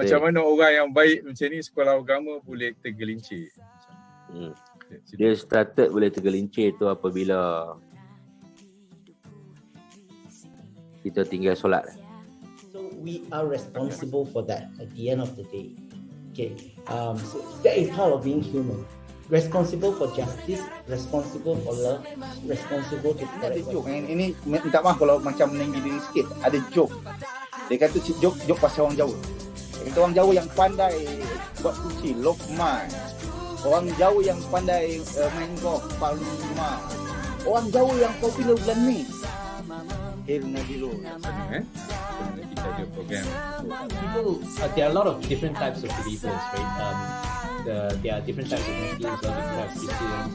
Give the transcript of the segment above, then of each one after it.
Macam mana orang yang baik macam ni sekolah agama boleh tergelincir? Dia started boleh tergelincir tu apabila kita tinggal solat. So we are responsible for that at the end of the day. Okay, so that is part of being human. Responsible for justice, responsible for love, responsible to correct. Ada joke ini minta maaf kalau macam meninggi diri sikit. Ada joke. Dia kata joke pasal orang Jawa. Dia kata orang Jawa yang pandai buat kunci, Lokman. Orang Jawa yang pandai main golf, Palma. Orang Jawa yang popular bulan ni, Nadilo. Kita ada program. People, there are a lot of different types of believers, right? There are different types of Muslims or different types of Christians.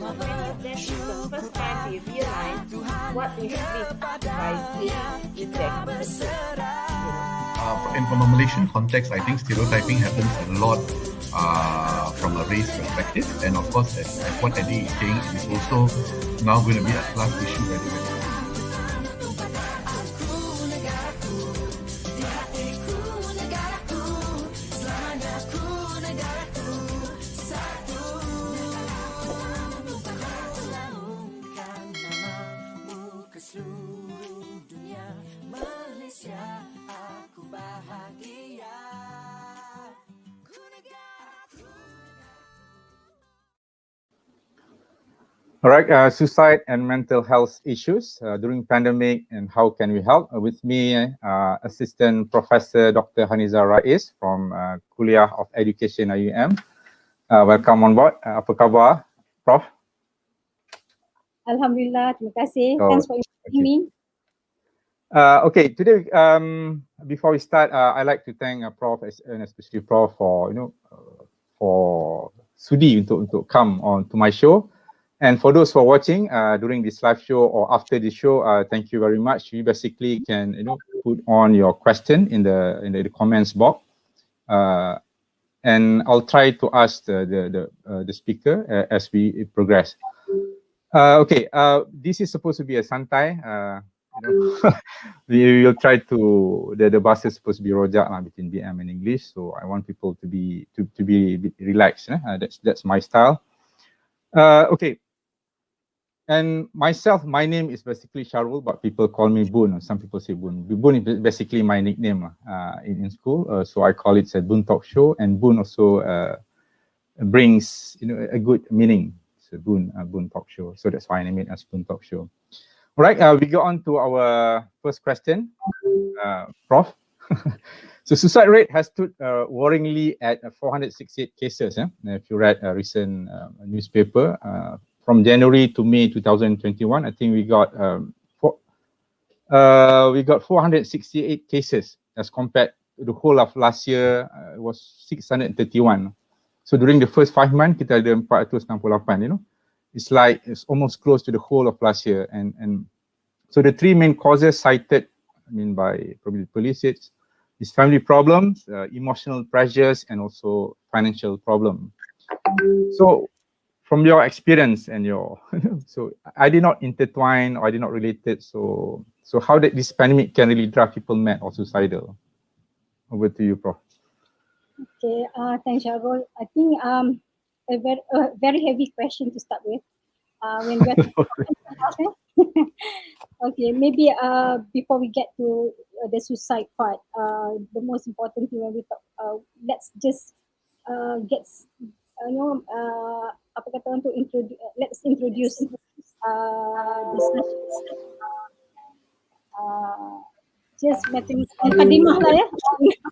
That is the first time we realize what we have missed by being in that person. And from a Malaysian context, I think stereotyping happens a lot from a race perspective, and of course, as what Eddie is saying, it is also now going to be a class issue very well. All right, suicide and mental health issues during pandemic and how can we help? With me, Assistant Professor Dr. HANIZA RAIS from Kulliyyah of Education IIUM. Welcome on board. Apa khabar, Prof? Alhamdulillah, terima kasih. Thanks for inviting me. Okay, today, before we start, I'd like to thank Prof and especially Prof for for sudi untuk come on to my show. And for those who are watching during this live show or after the show, thank you very much. You basically can put on your question in the comments box, and I'll try to ask the speaker as we progress. Okay, this is supposed to be a santai. We will try to the bus is supposed to be rojak between BM and English, so I want people to be relaxed. That's my style. Okay. And myself, my name is basically Sahrul, but people call me Boon. Some people say Boon. Boon is basically my nickname in school, so I call it a Boon Talk Show. And Boon also brings a good meaning. So Boon Talk Show. So that's why I name it as Boon Talk Show. All right, we go on to our first question, Prof. So suicide rate has stood worryingly at 468 cases. If you read a recent newspaper. From January to May 2021, I think we got 468 cases as compared to the whole of last year. It was 631. So during the first 5 months, kita ada 468. It's like it's almost close to the whole of last year. And so the three main causes cited, by probably police, is family problems, emotional pressures, and also financial problem. So from your experience and your, so I did not intertwine or I did not relate it. So how did this pandemic can really drive people mad or suicidal? Over to you, Prof. Okay, thanks, Sahrul. I think a very heavy question to start with. When we're okay, maybe before we get to the suicide part, the most important thing when we talk, let's just let's introduce just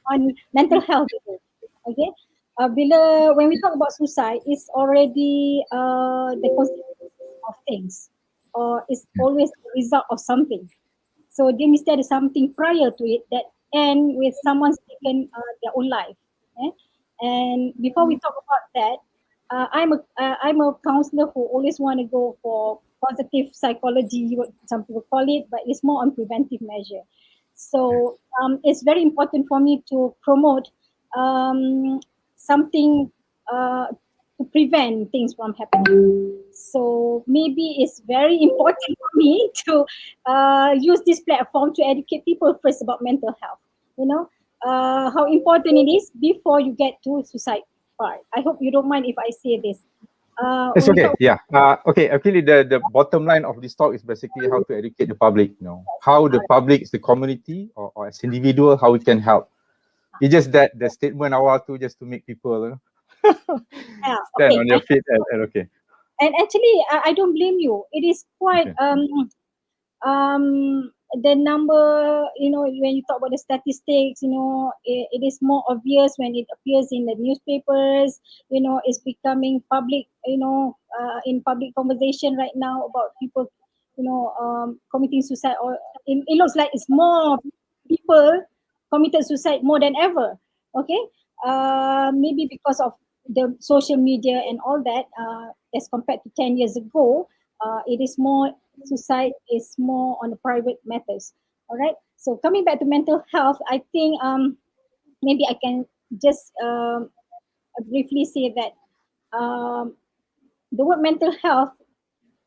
on mental health. Okay, when we talk about suicide, it's already the consequence of things, or it's always the result of something. So there must be something prior to it that end with someone's taken their own life. And before we talk about that, I'm a counselor who always want to go for positive psychology, what some people call it, but it's more on preventive measure. So it's very important for me to promote something to prevent things from happening. So maybe it's very important for me to use this platform to educate people first about mental health. how important it is before you get to suicide part. I hope you don't mind if I say this. It's when we okay. talk- Yeah. Okay. Actually, the bottom line of this talk is basically how to educate the public. You know, how the public, the community, or as individual, how we can help. It's just that the statement I want to just to make people stand on your feet and okay. And actually, I don't blame you. It is quite the number, you know, when you talk about the statistics, you know, it is more obvious when it appears in the newspapers, you know, it's becoming public, you know, in public conversation right now about people, you know, committing suicide, or it looks like it's more people committed suicide more than ever. Okay, maybe because of the social media and all that, as compared to 10 years ago, it is more, suicide is more on the private matters. All right, so coming back to mental health, I think maybe I can just briefly say that the word mental health,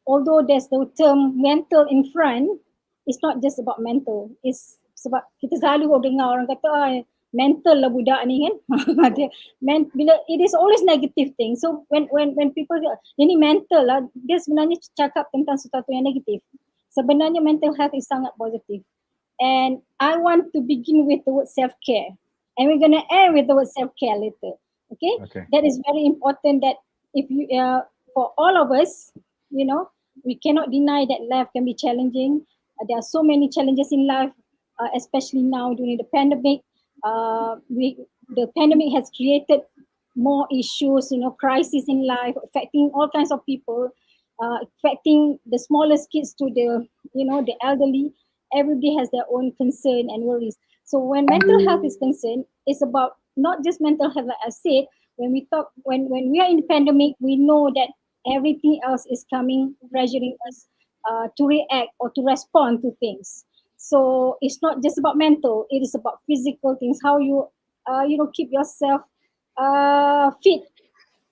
although there's the term mental in front, it's not just about mental. It's sebab kita selalu dengar orang kata mental lah budak ni kan. Bila it is always negative thing. So when people ini mental lah, dia sebenarnya cakap tentang sesuatu yang negatif. Sebenarnya mental health is sangat positif. And I want to begin with the word self-care. And we're going to end with the word self-care later. Okay? That is very important, that if you, for all of us, you know, we cannot deny that life can be challenging. There are so many challenges in life, especially now during the pandemic. The pandemic has created more issues, you know, crises in life, affecting all kinds of people, affecting the smallest kids to the, you know, the elderly. Everybody has their own concern and worries. So when mental health is concerned, it's about not just mental health, like I said. When we talk, when we are in the pandemic, we know that everything else is coming, pressuring us to react or to respond to things. So it's not just about mental; it is about physical things. How you, you know, keep yourself fit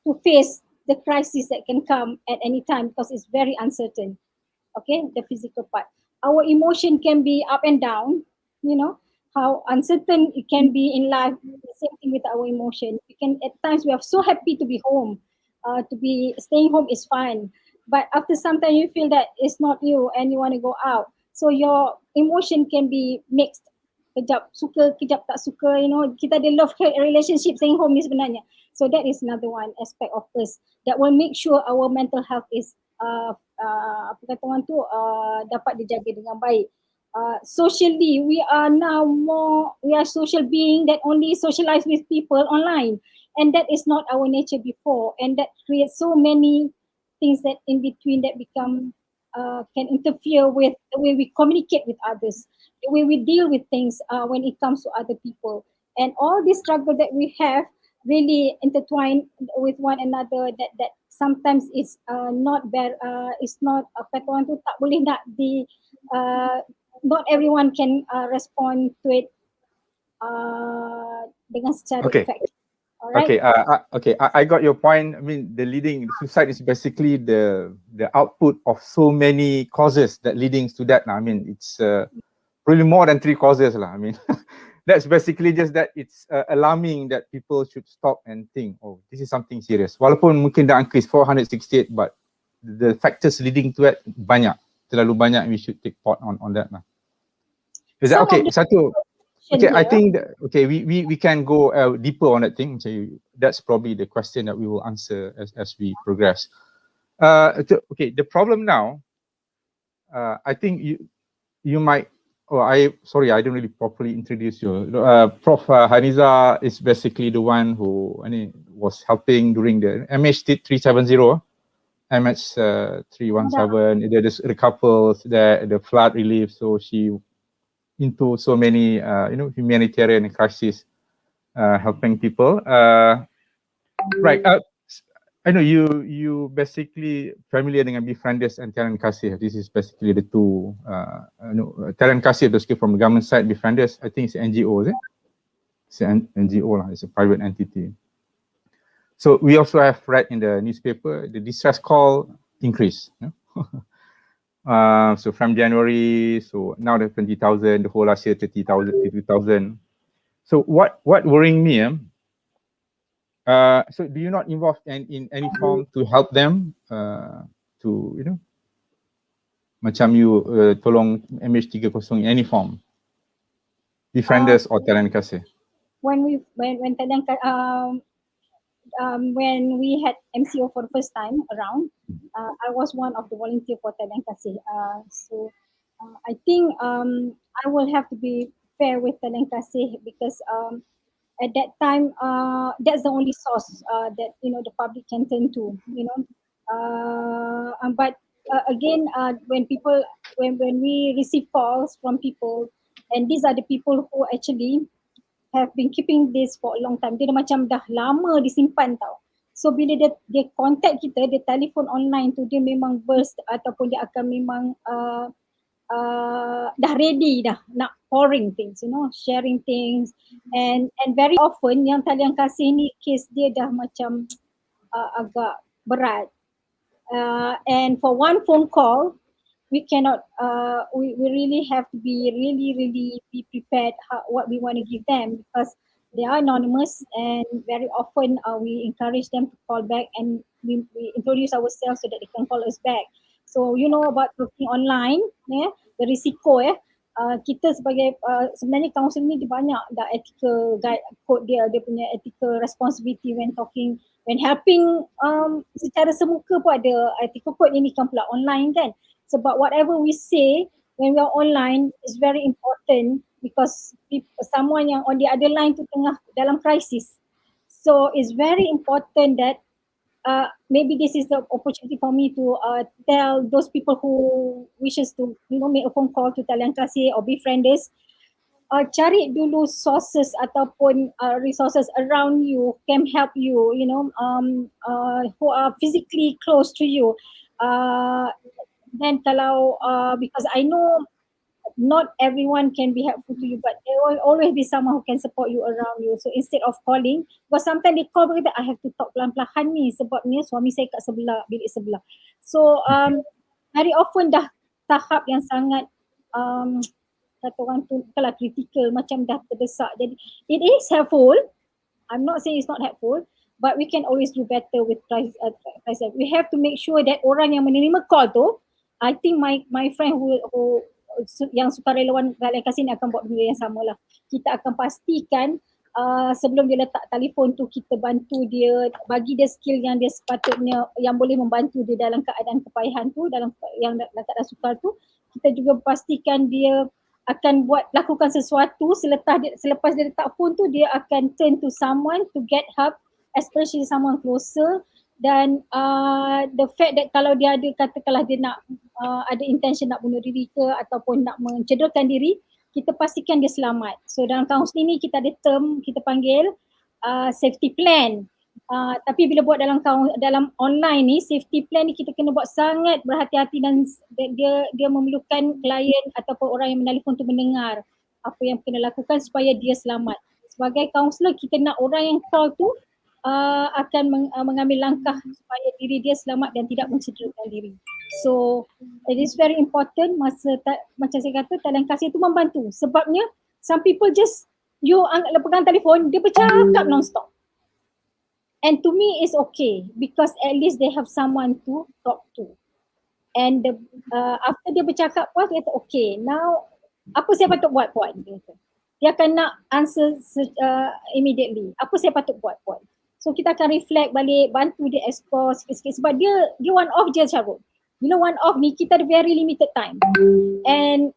to face the crisis that can come at any time, because it's very uncertain. Okay, the physical part. Our emotion can be up and down. You know how uncertain it can be in life. The same thing with our emotion. We can, at times, we are so happy to be home. To be staying home is fine, but after some time you feel that it's not you and you want to go out. So your emotion can be mixed. Kejap suka, kejap tak suka. You know, kita ada love hate relationship staying home ni sebenarnya. So that is another one aspect of us that will make sure our mental health is apa kata orang tu, dapat dijaga dengan baik. Socially, we are social being that only socialize with people online, and that is not our nature before, and that creates so many things that in between that become can interfere with the way we communicate with others, the way we deal with things when it comes to other people, and all this struggle that we have really intertwined with one another, that sometimes it's not bad, it's not apa tu orang tu tak boleh nak di not everyone can respond to it dengan secara effective. Right. Okay. I got your point. I mean, the leading suicide is basically the output of so many causes that leading to that. I mean, it's really more than 3 causes lah. I mean, that's basically just that it's alarming that people should stop and think, oh, this is something serious. Walaupun mungkin dah increase 468, but the factors leading to it banyak, terlalu banyak. We should take part on that lah. Is that okay? Satu. Okay, I think that, okay, we can go deeper on that thing. So that's probably the question that we will answer as we progress. Okay, the problem now, I think you might. Oh, sorry, I didn't really properly introduce you. Prof. Haniza is basically the one who was helping during the MH370, MH317. There's the couples there, the flood relief. So she into so many humanitarian crises, helping people. Right. I know you basically familiar dengan Befrienders and Talent Kasih. This is basically the two. Talent Kasih basically from the government side. Befrienders, I think it's an NGO, is it? It's an NGO lah. It's a private entity. So we also have read in the newspaper the distress call increase. So from January, so now the 20,000, the whole last year 30,000, 32,000. So what worrying me, so do you not involve in any form to help them to, you know, macam you tolong MH370 in any form, befrienders or talent kasih? When we had MCO for the first time around, I was one of the volunteer for talent kasih. So I think I will have to be fair with talent kasih because at that time that's the only source that, you know, the public can turn to, you know. But again, when we receive calls from people, and these are the people who actually have been keeping this for a long time. Dia dah macam dah lama disimpan tau. So bila dia contact kita, dia telefon online tu, dia memang burst ataupun dia akan memang dah ready dah nak pouring things, you know, sharing things, and very often yang talian kasih ni case dia dah macam agak berat, and for one phone call we cannot we really have to be really be prepared what we want to give them, because they are anonymous, and very often we encourage them to call back, and we introduce ourselves so that they can call us back. So you know about working online, the risiko kita sebagai sebenarnya kaunseling ni dia banyak dah ethical guide code dia punya ethical responsibility when talking, when helping secara semuka pun ada ethical code ini kan pula online kan. Sebab whatever we say when we are online is very important, because someone yang on the other line tu tengah dalam crisis. So it's very important that maybe this is the opportunity for me to tell those people who wishes to, you know, make a phone call to talian kasih or befrienders, cari dulu sources ataupun resources around you can help you, you know, who are physically close to you. Then kalau because I know not everyone can be helpful to you, but there will always be someone who can support you around you. So instead of calling, because sometimes they call berkata, I have to talk pelan-pelan ni sebabnya suami saya kat sebelah, bilik sebelah. So very often dah tahap yang sangat kata orang tu kalau critical, macam dah terdesak. Jadi it is helpful. I'm not saying it's not helpful, but we can always do better with price. We have to make sure that orang yang menerima call tu, I think my friend who yang sukarelawan talian kasih ni akan buat benda yang sama lah. Kita akan pastikan sebelum dia letak telefon tu, kita bantu dia, bagi dia skill yang dia sepatutnya, yang boleh membantu dia dalam keadaan kepayahan tu, dalam keadaan sukar tu. Kita juga pastikan dia akan lakukan sesuatu selepas dia letak phone tu, dia akan turn to someone to get help, especially someone closer. Dan the fact that kalau dia ada katakanlah dia nak ada intention nak bunuh diri ke ataupun nak mencederakan diri, kita pastikan dia selamat. So dalam kaunseling ni kita ada term kita panggil safety plan. Tapi bila buat dalam online ni, safety plan ni kita kena buat sangat berhati-hati, dan dia memerlukan klien ataupun orang yang menelpon tu mendengar apa yang kena lakukan supaya dia selamat. Sebagai kaunselor, kita nak orang yang call tu akan mengambil langkah supaya diri dia selamat dan tidak mencederakan diri. So it is very important. Macam saya kata, talian kasih tu membantu. Sebabnya some people just, you pegang telefon, dia bercakap non-stop. And to me it's okay, because at least they have someone to talk to. And after dia bercakap puas, dia kata okay, now apa saya patut buat? Dia akan nak answer immediately. Apa saya patut buat? So kita akan reflect balik, bantu dia explore sikit-sikit, sebab dia one off je Syarul. Bila one off ni kita ada very limited time. And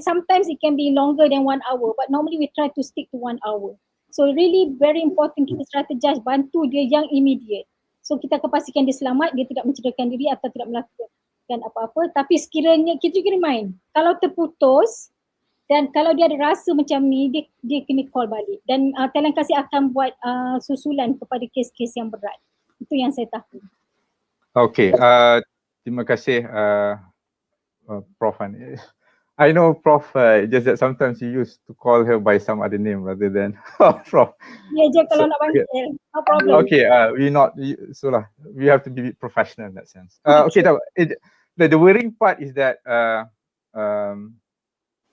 sometimes it can be longer than 1 hour, but normally we try to stick to 1 hour. So really very important kita strategize, bantu dia yang immediate. So kita akan pastikan dia selamat, dia tidak mencederakan diri atau tidak melakukan apa-apa. Tapi sekiranya kita juga remind, kalau terputus dan kalau dia ada rasa macam ni, dia kena call balik. Dan talian kasih akan buat susulan kepada kes-kes yang berat. Itu yang saya tahu. Okay, terima kasih Prof. I know Prof, just that sometimes you used to call her by some other name rather than Prof. Ya je kalau nak panggil, no problem. Okay, we have to be professional in that sense. Okay, the worrying part is that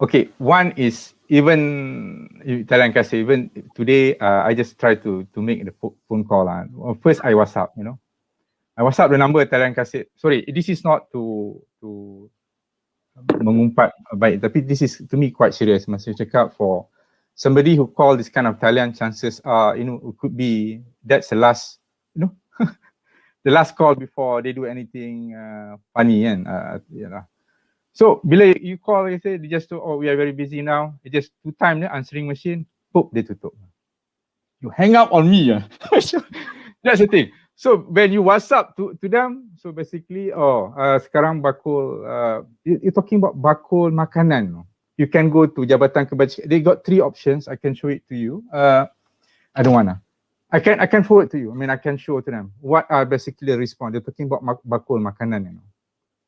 okay, one is even Talian Kasih, even today, I just try to make the phone call. First, I WhatsApp, you know. I WhatsApp the number Talian Kasih. Sorry, this is not to mengumpat baik, tapi this is to me quite serious. Masa cakap for somebody who call this kind of Talian, chances are, you know, it could be that's the last, you know, the last call before they do anything funny, kan? You know. So bila you call, you say they just oh we are very busy now. It just 2 times answering machine, pop, dia tutup. You hang up on me. That's the thing. So when you WhatsApp to them, so basically sekarang bakul you're talking about bakul makanan. You can go to Jabatan Kebajikan. They got 3 options. I can show it to you. I don't wanna. I can forward to you. I mean I can show to them what are basically the response. They're talking about bakul makanan, you know.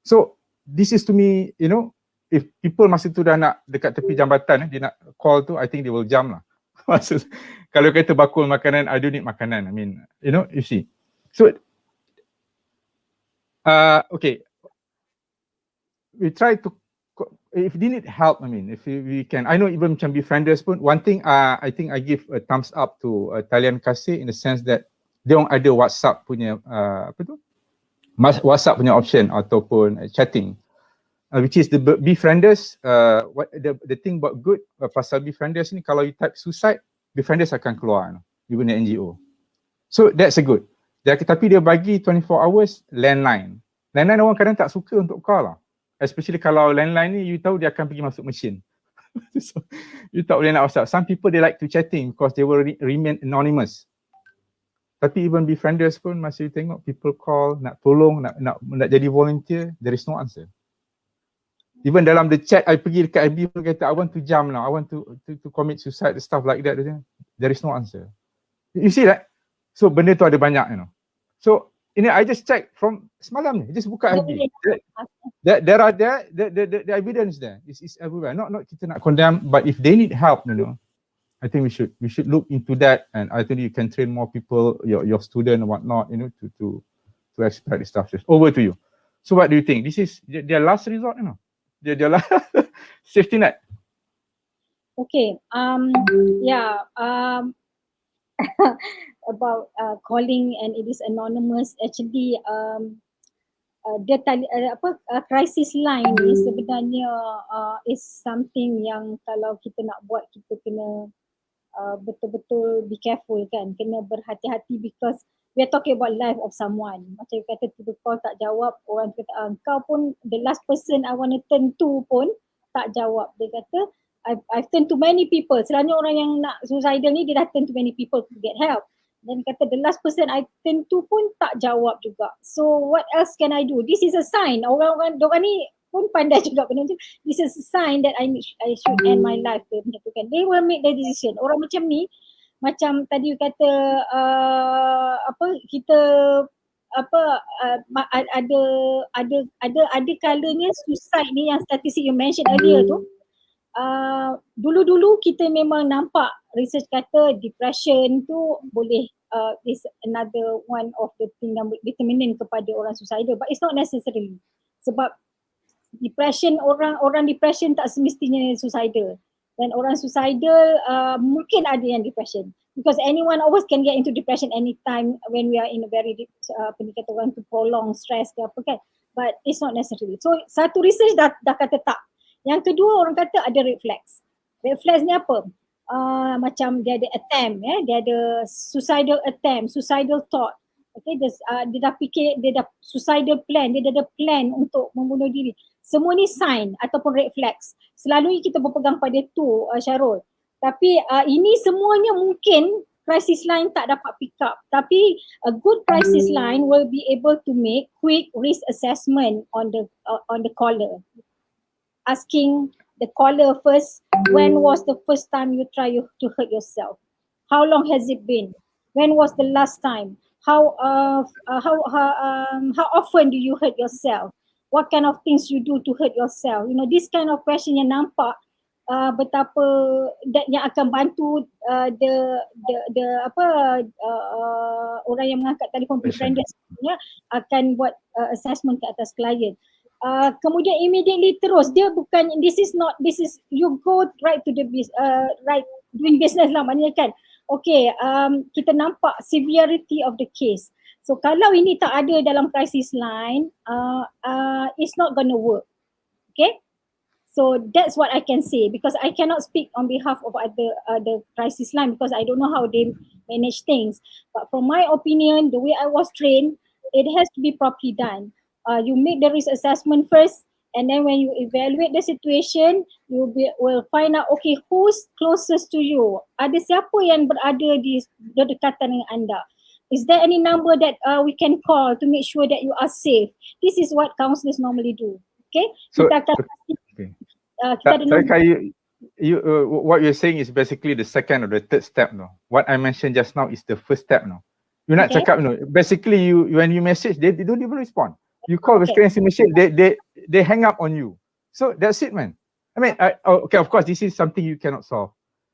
So this is to me, you know, if people masa tu dah nak dekat tepi jambatan, dia nak call tu, I think they will jump lah. Maksud, kalau kata bakul makanan, I don't need makanan. I mean, you know, you see. So, okay. We try to, if they need help, I mean, if we can, I know even macam befrienders pun, one thing I think I give a thumbs up to Talian Kasih in the sense that dia orang ada WhatsApp punya, apa tu? WhatsApp punya option ataupun chatting, which is the befrienders. What the thing about good pasal befrienders ni, kalau you type suicide, befrienders akan keluar, even the NGO. So that's a good. Tapi dia bagi 24 hours landline. Landline orang kadang tak suka untuk call lah. Especially kalau landline ni you tahu dia akan pergi masuk mesin. So, you tak boleh nak WhatsApp. Some people they like to chatting because they will remain anonymous. Tapi even befrienders pun masih tengok people call, nak tolong, nak jadi volunteer, there is no answer. Even dalam the chat, I pergi dekat FB pun kata, I want to jump now, I want to commit suicide, stuff like that. There is no answer. You see that? So benda tu ada banyak, you know. So ini I just check from semalam ni, just buka FB. There are the evidence there. It's everywhere. Not kita nak condemn, but if they need help, you know, I think we should look into that, and I think you can train more people, your student and whatnot, you know, to expect this stuff. Just over to you. So what do you think? This is their last resort, you know, their last safety net. Okay. Yeah. About calling and it is anonymous. Actually, crisis line ni sebenarnya is something yang kalau kita nak buat, kita kena betul-betul be careful kan, kena berhati-hati because we are talking about life of someone. Macam kata tiba call tak jawab, orang kata kau pun the last person I want to turn to pun tak jawab. Dia kata I've turned to many people. Selalunya orang yang nak suicidal ni dia dah turn to many people to get help. Dan kata the last person I turn to pun tak jawab juga. So what else can I do? This is a sign. Orang-orang ni pun pandai juga benda tu. This is a sign that I should end my life. Kan. They will make the decision. Orang macam ni, macam tadi you kata kita ada kalanya suicide ni yang statistik you mention earlier tu. Dulu-dulu kita memang nampak research kata depression tu boleh is another one of the thing yang determinant kepada orang suicidal, but it's not necessarily. Sebab depression, orang depression tak semestinya suicidal, dan orang suicidal mungkin ada yang depression because anyone always can get into depression anytime when we are in a very orang tu prolonged stress ke apa kan, but it's not necessarily. So satu research dah kata tak. Yang kedua orang kata ada red flags. Red flags ni apa? Macam dia ada attempt, dia ada suicidal attempt, suicidal thought. Okay, dia dah fikir, dia dah suicidal plan, dia dah ada plan untuk membunuh diri. Semua ni sign ataupun red flags. Selalunya kita berpegang pada tu, Syahrul. Tapi ini semuanya mungkin crisis line tak dapat pick up. Tapi a good crisis line will be able to make quick risk assessment on the caller. Asking the caller first, when was the first time you try to hurt yourself? How long has it been? When was the last time? How often do you hurt yourself? What kind of things you do to hurt yourself? You know, this kind of question yang nampak betapa yang akan bantu orang yang mengangkat telefon befrienders akan buat assessment ke atas klien. kemudian immediately terus, dia bukan, this is you go right to the right doing business lah, maknanya kan, okay, kita nampak severity of the case. So kalau ini tak ada dalam crisis line, it's not gonna work. Okay, so that's what I can say, because I cannot speak on behalf of other crisis line because I don't know how they manage things. But from my opinion, the way I was trained, it has to be properly done. You make the risk assessment first, and then when you evaluate the situation, you will find out, okay, who's closest to you? Ada siapa yang berada di berdekatan dengan anda? Is there any number that we can call to make sure that you are safe? This is what counsellors normally do. Okay, So, kita akan kita ada Sarika, what you're saying is basically the second or the third step. No, what I mentioned just now is the first step. No, you're not check up. No, basically when you message, they don't even respond. You call the screen message, they hang up on you. So that's it, man. I mean, okay, of course, this is something you cannot solve.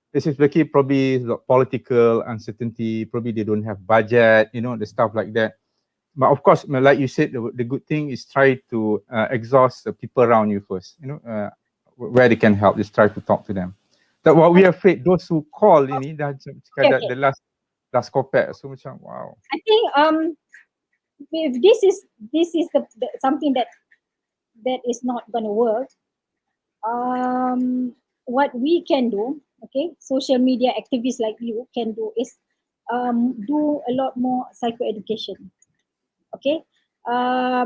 This is probably political uncertainty. Probably they don't have budget, the stuff like that. But of course, like you said, the good thing is try to exhaust the people around you first. Where they can help, just try to talk to them. But what we are afraid, those who call ini dah the last kopek. So macam wow. I think if this is the something that is not going to work, what we can do, okay, social media activists like you can do is do a lot more psychoeducation, okay,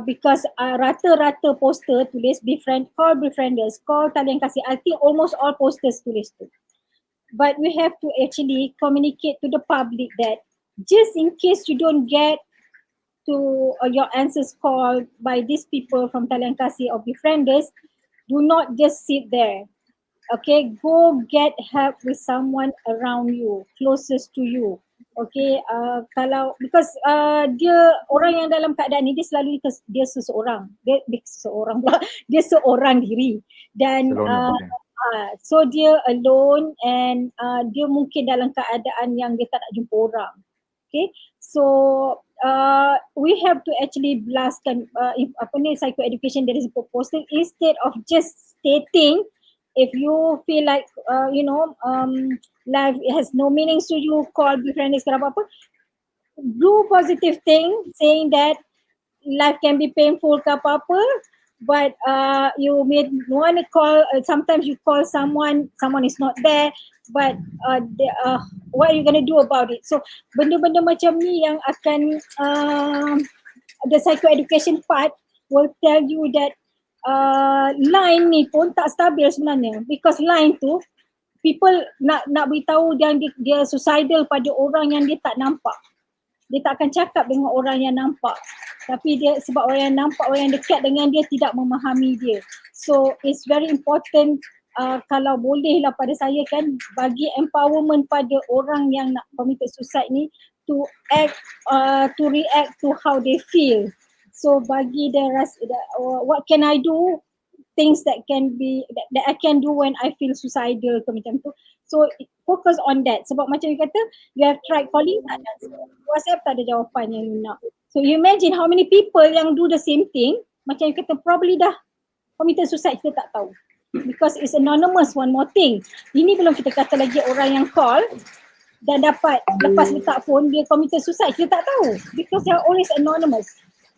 because rata-rata poster tulis call befrienders, call talian kasih. I think almost all posters tulis tu. But we have to actually communicate to the public that just in case you don't get to your answers called by these people from talian kasih or befrienders, do not just sit there. Okay, go get help with someone around you, closest to you. Okay, because dia orang yang dalam keadaan ni, dia selalu dia seseorang diri dan so dia alone and dia mungkin dalam keadaan yang dia tak nak jumpa orang. Okay, so we have to actually blastkan psychoeducation dari poster instead of just stating. If you feel like life has no meaning to you, call befrienders ke apa-apa, do positive thing saying that life can be painful ke apa-apa, but you may want to call, sometimes you call someone is not there, but what are you going to do about it? So benda-benda macam ni yang akan the psychoeducation part will tell you that line ni pun tak stabil sebenarnya, because line tu people nak beritahu dia suicidal pada orang yang dia tak nampak. Dia tak akan cakap dengan orang yang nampak, tapi dia sebab orang yang nampak, orang yang dekat dengan dia tidak memahami dia. So it's very important, kalau boleh lah pada saya kan, bagi empowerment pada orang yang nak commit suicide ni to act, to react to how they feel. So bagi dia rasa, what can I do? Things that I can do when I feel suicidal ke macam tu. So focus on that. Sebab macam you kata, you have tried calling, tak ada WhatsApp, tak ada jawapan yang you nak. So you imagine how many people yang do the same thing, macam you kata probably dah committed suicide, kita tak tahu. Because it's anonymous, one more thing. Ini belum kita kata lagi orang yang call dan dapat lepas letak phone dia committed suicide, kita tak tahu. Because they are always anonymous.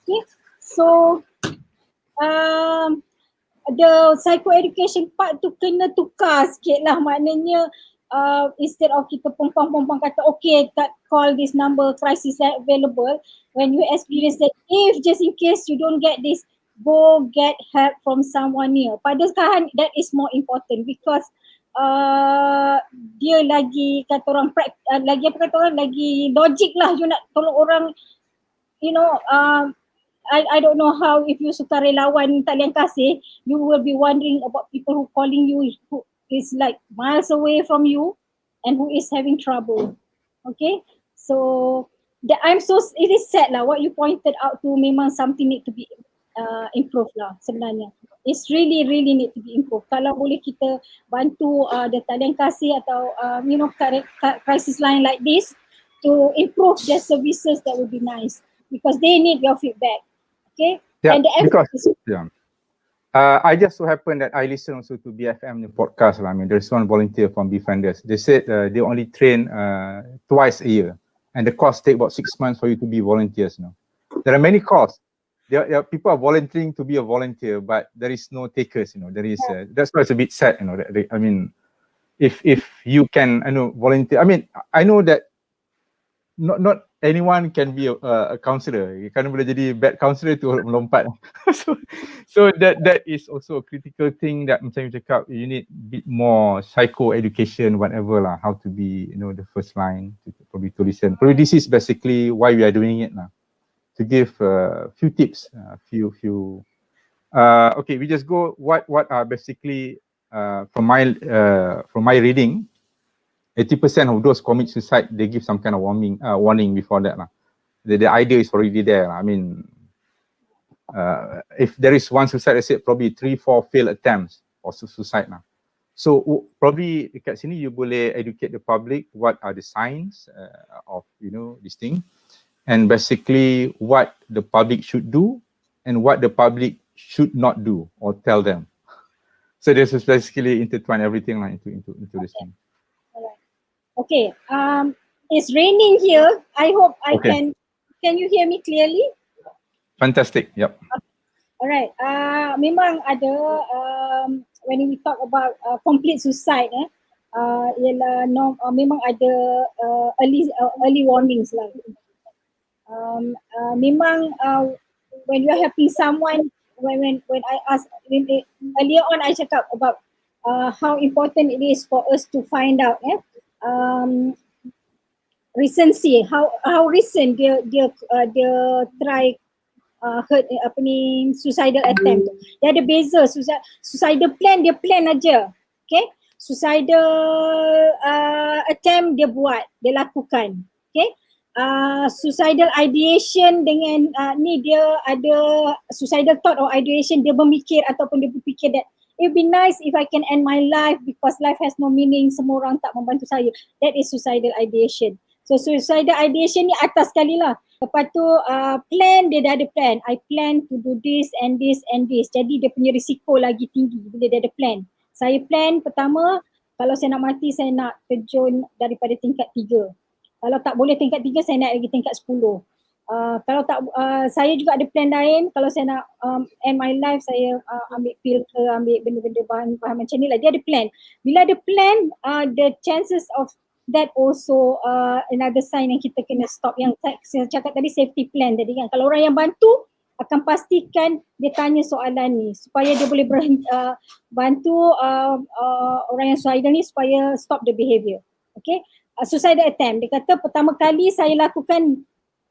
Okay, so the psychoeducation part tu kena tukar sikit lah, maknanya instead of kita pompang-pompang kata okay, call this number, crisis available, when you experience that, if just in case you don't get this, go get help from someone near. Pada sekarang that is more important, because dia lagi kata orang lagi logik lah, you nak tolong orang, I don't know how, if you sukarelawan talian kasih, you will be wondering about people who calling you, who is like miles away from you and who is having trouble. Okay, so it is sad lah what you pointed out to, memang something need to be improved lah sebenarnya. It's really need to be improved. Kalau boleh kita bantu the talian kasih atau crisis line like this to improve their services, that would be nice, because they need your feedback. Okay, yeah, and the because I just so happened that I listen also to BFM podcast. I mean, there's one volunteer from Befrienders. They said they only train twice a year, and the course take about 6 months for you to be volunteers. There are many courses. There are people are volunteering to be a volunteer, but there is no takers. There is that's why it's a bit sad. I mean, if you can, volunteer. I mean, I know that not anyone can be a counselor. You kan boleh jadi bad counselor tu melompat. so that is also a critical thing that macam you cakap, you need a bit more psycho education, whatever lah, how to be, the first line, probably to listen. Probably this is basically why we are doing it now, to give a few tips, okay, we just go what are basically from my reading. 80% of those commit suicide, they give some kind of warning before that. The idea is already there. I mean, if there is one suicide, I said probably 3-4 failed attempts or suicide. So probably dekat sini you boleh educate the public what are the signs of this thing, and basically what the public should do and what the public should not do or tell them. So this is basically intertwine everything into this thing. Okay, it's raining here. I hope I can you hear me clearly? Fantastic, yep. Alright, memang ada when we talk about complete suicide, ialah memang ada early warnings lah. Memang when you are helping someone, when I ask earlier on, I cakap about how important it is for us to find out recency, how recent dia try suicidal attempt. Dia ada beza. Suicidal plan, dia plan aja. Okay, suicidal attempt dia buat, dia lakukan. Okay, suicidal ideation dengan ni dia ada suicidal thought or ideation, dia berfikir ataupun dia berfikir that it would be nice if I can end my life because life has no meaning, semua orang tak membantu saya. That is suicidal ideation. So suicidal ideation ni atas sekali lah. Lepas tu plan, dia dah ada plan. I plan to do this and this and this. Jadi dia punya risiko lagi tinggi bila dia ada plan. Saya plan pertama, kalau saya nak mati, saya nak terjun daripada tingkat 3. Kalau tak boleh tingkat 3, saya naik lagi tingkat 10. Kalau tak, saya juga ada plan lain. Kalau saya nak end my life, saya ambil pil ke, ambil benda-benda bahan macam ni lah. Dia ada plan. Bila ada plan, the chances of that also another sign yang kita kena stop. Yang saya cakap tadi, safety plan tadi kan. Kalau orang yang bantu, akan pastikan dia tanya soalan ni supaya dia boleh bantu orang yang suicidal ni supaya stop the behaviour. Okay, suicidal attempt. Dia kata pertama kali saya lakukan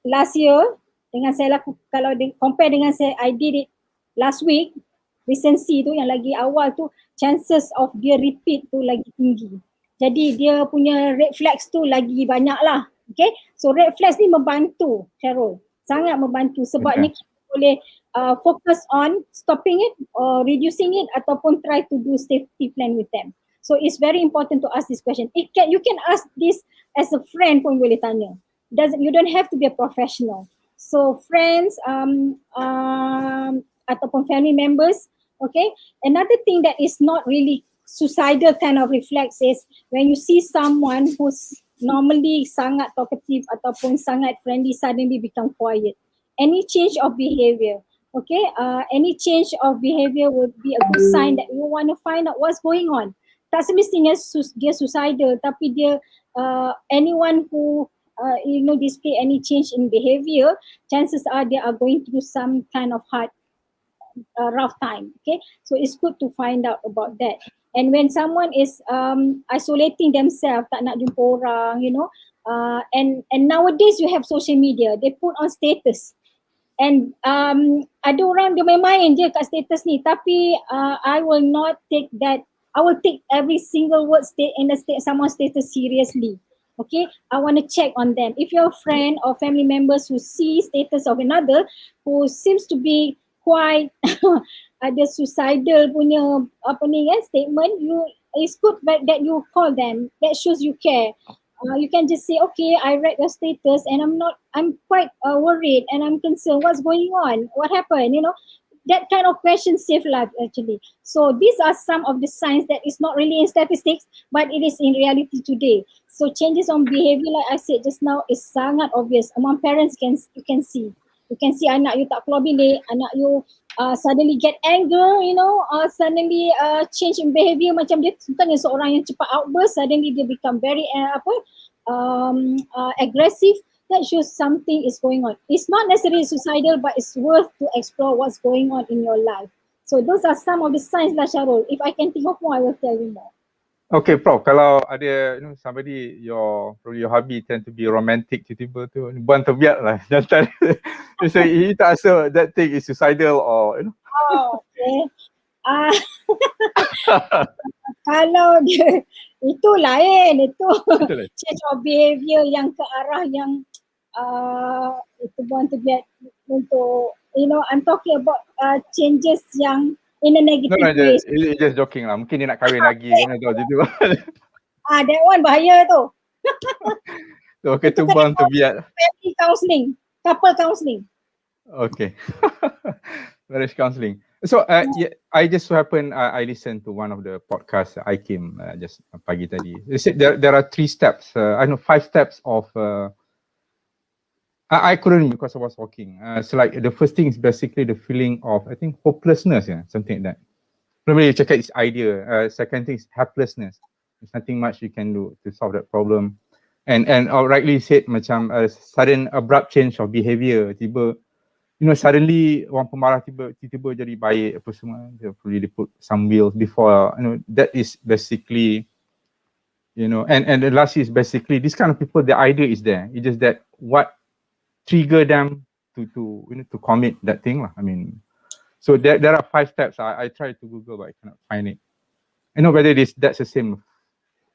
last year, dengan saya lakukan, kalau compare dengan I did it last week, recency tu yang lagi awal tu, chances of dia repeat tu lagi tinggi. Jadi dia punya red flags tu lagi banyak lah. Okay, so red flags ni membantu, Syarul, sangat membantu. Sebabnya kita boleh focus on stopping it or reducing it ataupun try to do safety plan with them. So it's very important to ask this question. You can ask this as a friend pun boleh tanya. You don't have to be a professional. So friends ataupun family members, okay. Another thing that is not really suicidal kind of reflex is when you see someone who's normally sangat talkative ataupun sangat friendly suddenly become quiet. Any change of behavior, okay, any change of behavior would be a good sign that you want to find out what's going on. Tak semestinya dia suicidal, tapi dia anyone who display any change in behavior, chances are they are going through some kind of hard, rough time. Okay, so it's good to find out about that. And when someone is isolating themselves, tak nak jumpa orang, and nowadays you have social media, they put on status. And ada orang dia main-main je kat status ni, tapi I will not take that. I will take every single word in the someone's status seriously. Okay, I want to check on them. If you're a friend or family members who see status of another who seems to be quite ada suicidal punya statement, it's good that you call them. That shows you care. You can just say, okay, I read your status and I'm quite worried and I'm concerned. What's going on? What happened? that kind of question save life actually. So these are some of the signs that is not really in statistics, but it is in reality today. So changes on behavior, like I said just now, is sangat obvious. Among parents, you can see anak you tak keluar bilik, anak you suddenly get anger, suddenly change in behavior, macam dia bukannya seorang yang cepat outburst, suddenly dia become very aggressive. That shows something is going on. It's not necessarily suicidal, but it's worth to explore what's going on in your life. So those are some of the signs lah, Shahrul. If I can think of more, I will tell you more. Okay, Prof. Kalau ada somebody your hubby tend to be romantic, tiba-tiba tu buan terbiak lah jantan. So he tak rasa that thing is suicidal or Oh, okay. Kalau dia itu lain, itu change of behavior yang ke arah yang itu bukan terbiak untuk I'm talking about changes yang in a negative way. It's just joking lah. Mungkin dia nak kahwin lagi gitu. That one bahaya tu. Okay, tu buang terbiak. Family counselling, couple counselling. Okay. Marriage counselling. So I just so happen I listened to one of the podcasts I came just pagi tadi. They said there are 3 steps. 5 steps of. I couldn't because I was walking. So like the first thing is basically the feeling of I think hopelessness, something like that. Probably you check out this idea. Second thing is helplessness. There's nothing much you can do to solve that problem. And rightly said macam sudden abrupt change of behavior. Tiba suddenly orang pemarah tiba-tiba jadi baik apa semua. They put some wheels before, that is basically, and the last is basically this kind of people, the idea is there. It's just that what trigger them to commit that thing lah. I mean, so there are 5 steps. I tried to Google but I cannot find it. I know whether that's the same.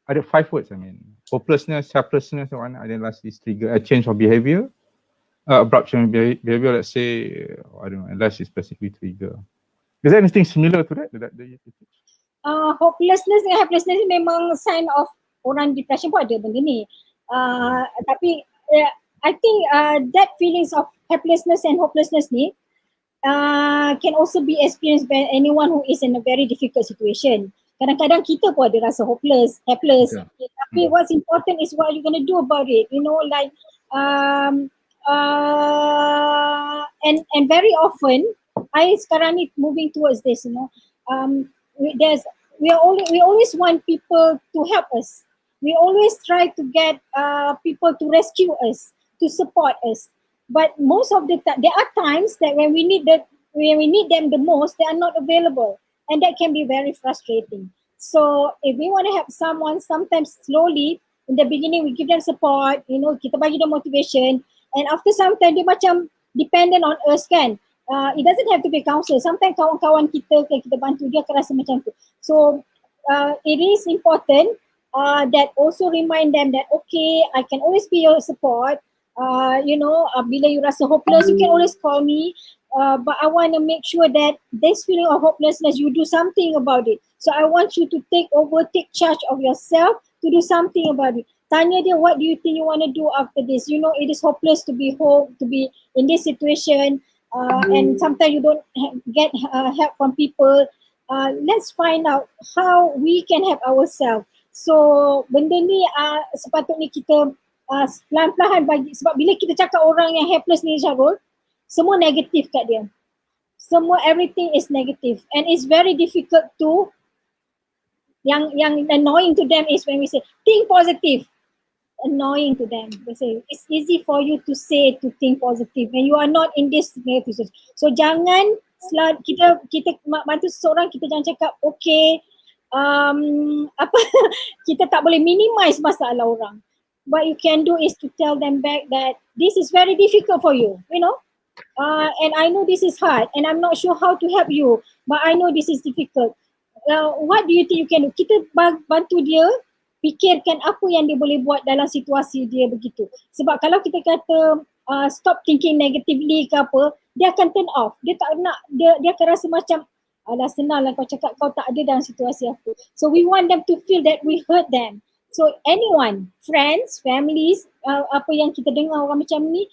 Ada 5 words. I mean, hopelessness, helplessness, and then last is trigger, a change of behavior. Abrupt change of behavior, let's say, I don't know, unless it's specifically trigger. Is there anything similar to that? Hopelessness and helplessness memang sign of orang depression pun ada benda ni. Tapi I think that feelings of helplessness and hopelessness ni can also be experienced by anyone who is in a very difficult situation. Kadang-kadang kita pun ada rasa hopeless, helpless. Yeah. Tapi what's important is what you're going to do about it. Like and very often I sekarang ni moving towards this. We always want people to help us. We always try to get people to rescue us, to support us. But most of the time, there are times that when we need them the most, they are not available, and that can be very frustrating. So if we want to help someone, sometimes slowly in the beginning we give them support, kita bagi them motivation, and after some time dia macam dependent on us kan. It doesn't have to be counselor. Sometimes kawan-kawan kita bantu dia akan rasa macam tu. So it is important that also remind them that okay, I can always be your support. Bila you rasa hopeless, you can always call me. But I want to make sure that this feeling of hopelessness, you do something about it. So I want you to take charge of yourself to do something about it. Tanya dia, what do you think you want to do after this? It is hopeless to be in this situation, and sometimes you don't get help from people. Let's find out how we can help ourselves. So benda ni sepatutnya kita pelan-pelan bagi, sebab bila kita cakap orang yang helpless ni Shahrul, semua negatif kat dia. Semua everything is negative, and it's very difficult to yang annoying to them is when we say think positive. Annoying to them. They say it's easy for you to say to think positive when you are not in this negative situation. So jangan kita bantu seseorang, kita jangan cakap okay, kita tak boleh minimize masalah orang. What you can do is to tell them back that this is very difficult for you, and I know this is hard, and I'm not sure how to help you, but I know this is difficult. What do you think you can do? Kita bantu dia fikirkan apa yang dia boleh buat dalam situasi dia begitu. Sebab kalau kita kata stop thinking negatively ke apa, dia akan turn off. Dia tak nak, dia akan rasa macam alah senang lah kau cakap kau tak ada dalam situasi aku. So we want them to feel that we hurt them. So anyone, friends, families, apa yang kita dengar orang macam ni,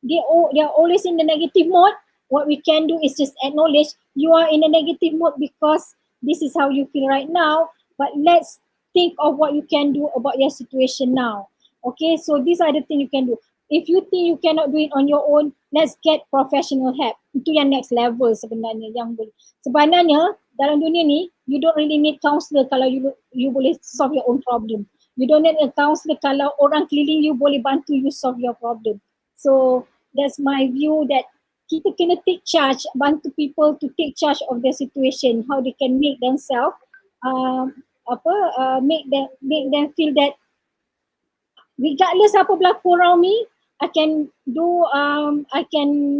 they are always in the negative mode. What we can do is just acknowledge you are in a negative mood because this is how you feel right now, but let's think of what you can do about your situation now. Okay, so these are the things you can do. If you think you cannot do it on your own, let's get professional help. Itu yang next level sebenarnya yang boleh. Sebenarnya dalam dunia ni, you don't really need counselor kalau you boleh solve your own problem. You don't need a counselor kalau orang keliling you boleh bantu you solve your problem. So that's my view, that kita kena take charge, bantu people to take charge of their situation, how they can make themselves make them feel that regardless apa berlaku around me, I can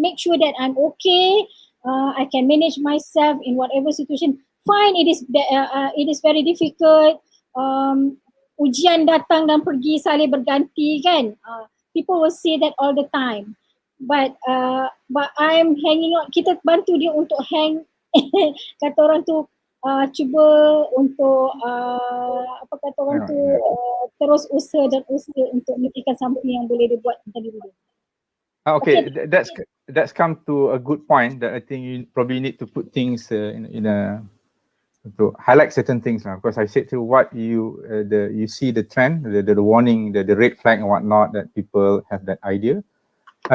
make sure that I'm okay, I can manage myself in whatever situation. Fine, it is very difficult. Ujian datang dan pergi saling berganti kan. People will say that all the time. But I'm hanging on. Kita bantu dia untuk hang. Kata orang tu cuba untuk terus usaha untuk memikirkan something yang boleh dia buat tadi dulu. Okay, that's come to a good point that I think you probably need to put things in a to highlight certain things now, because I said to what you see the trend, the warning, the red flag and whatnot, that people have that idea.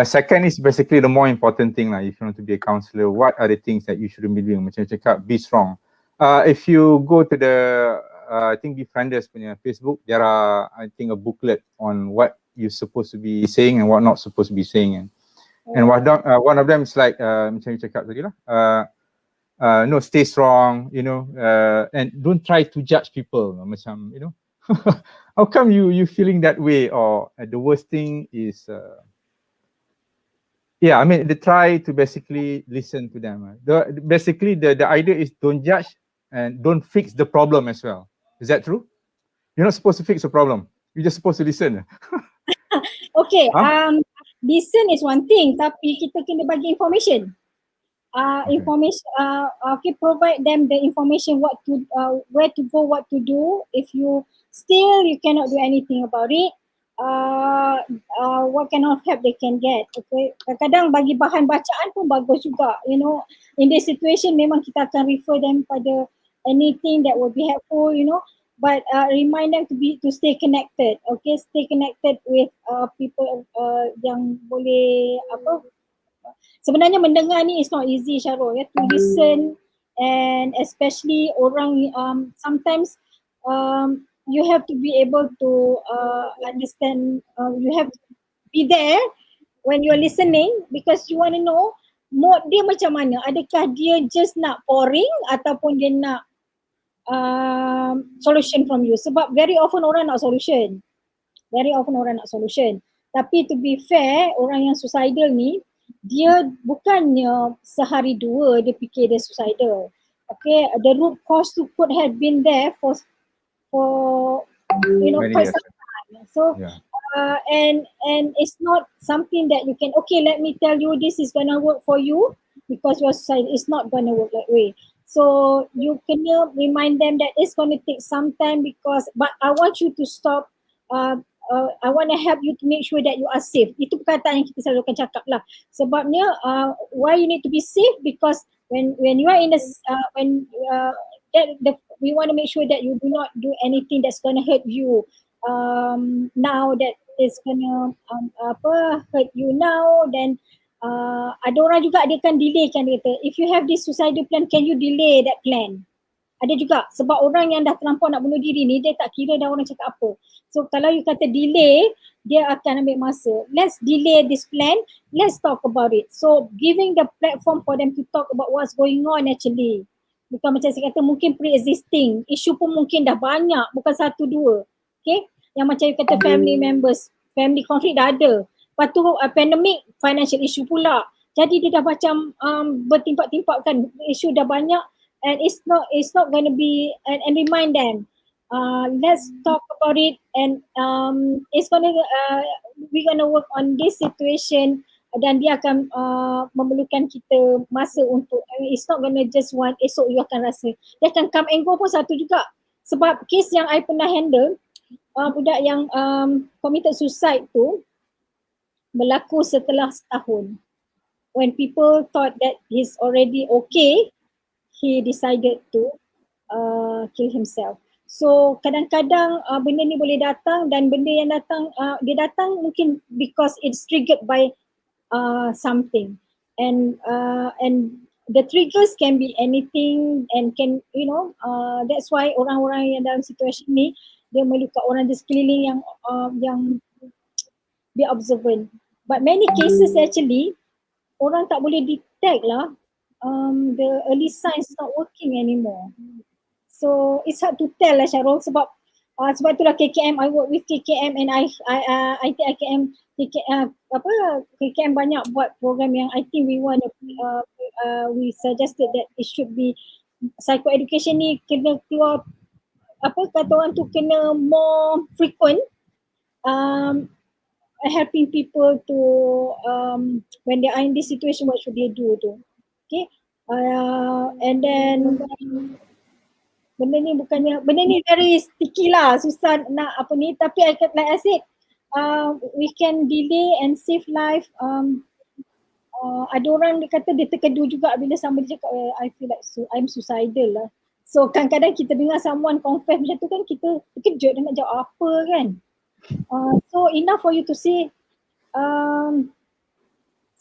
Second is basically the more important thing lah. If you want to be a counsellor, what are the things that you shouldn't be doing? Macam cakap, be strong. If you go to the I think Befrienders punya Facebook, there are I think a booklet on what you're supposed to be saying and what not supposed to be saying. And one of them is like macam you cakap tadi lah. No, stay strong, you know, and don't try to judge people. Macam, you know, how come you feeling that way? Or the worst thing is, yeah, I mean, they try to basically listen to them. Basically, the idea is don't judge and don't fix the problem as well. Is that true? You're not supposed to fix the problem. You're just supposed to listen. Okay, listen is one thing, tapi kita kena bagi information. Information, okay, provide them the information what to, where to go, what to do. If you cannot do anything about it, what kind of help they can get. Okay, kadang-kadang bagi bahan bacaan pun bagus juga. You know, in this situation memang kita akan refer them pada anything that will be helpful. You know, but remind them to stay connected. Okay, stay connected with people yang boleh sebenarnya mendengar ni is not easy, Syahrul, to listen, and especially orang sometimes you have to be able to understand, you have to be there when you're listening, because you want to know mode dia macam mana. Adakah dia just nak pouring ataupun dia nak solution from you. Sebab very often orang nak solution. Tapi to be fair, orang yang suicidal ni, dia bukannya sehari dua dia fikir dia suicidal. Okay, the root cause could have been there for you know, quite some time. So and it's not something that you can, okay, let me tell you this is gonna work for you because your suicide is not gonna work that way. So you can remind them that it's gonna take some time, because but I want you to stop. I want to help you to make sure that you are safe. Itu perkataan yang kita selalu akan cakap lah. Sebabnya why you need to be safe, because when you are in a we want to make sure that you do not do anything that's going to hurt you now, that is going to hurt you now. Then ada orang juga dia akan delay kan, dia kata if you have this suicidal plan, can you delay that plan? Ada juga, sebab orang yang dah terlampau nak bunuh diri ni, dia tak kira dah orang cakap apa. So kalau you kata delay, dia akan ambil masa. Let's delay this plan, let's talk about it. So giving the platform for them to talk about what's going on actually. Bukan macam saya kata mungkin pre-existing, isu pun mungkin dah banyak, bukan satu dua. Okay, yang macam you kata family members, family conflict dah ada. Lepas tu pandemic, financial issue pula. Jadi dia dah macam bertimpak-timpak kan, isu dah banyak. And it's not going to be, and remind them, let's talk about it, and it's gonna we're gonna work on this situation, dan dia akan memerlukan kita masa untuk, it's not gonna just one esok you akan rasa, dia akan come and go pun satu juga. Sebab kes yang I pernah handle, budak yang committed suicide tu berlaku setelah setahun, when people thought that he's already okay. he decided to kill himself. So kadang-kadang benda ni boleh datang, dan benda yang datang, dia datang mungkin because it's triggered by something, and the triggers can be anything, and can, you know, that's why orang-orang yang dalam situasi ni dia melukai orang di sekeliling yang be observant. But many cases actually orang tak boleh detect lah, the early signs not working anymore. So it's hard to tell lah Sahrol, sebab itulah KKM, I work with KKM, and I think KKM banyak buat program yang I think we we suggested that it should be psychoeducation ni kena keluar, apa kata orang tu, kena more frequent, helping people to when they are in this situation, what should they do tu. Okay, and then benda ni very sticky lah, susah nak apa ni, tapi like I said, we can delay and save life. Ada orang dia kata dia terkedu juga bila somebody cakap I feel like I'm suicidal lah. So kadang-kadang kita dengar someone confess macam tu kan, kita terkejut, dia nak jawab apa kan. So enough for you to say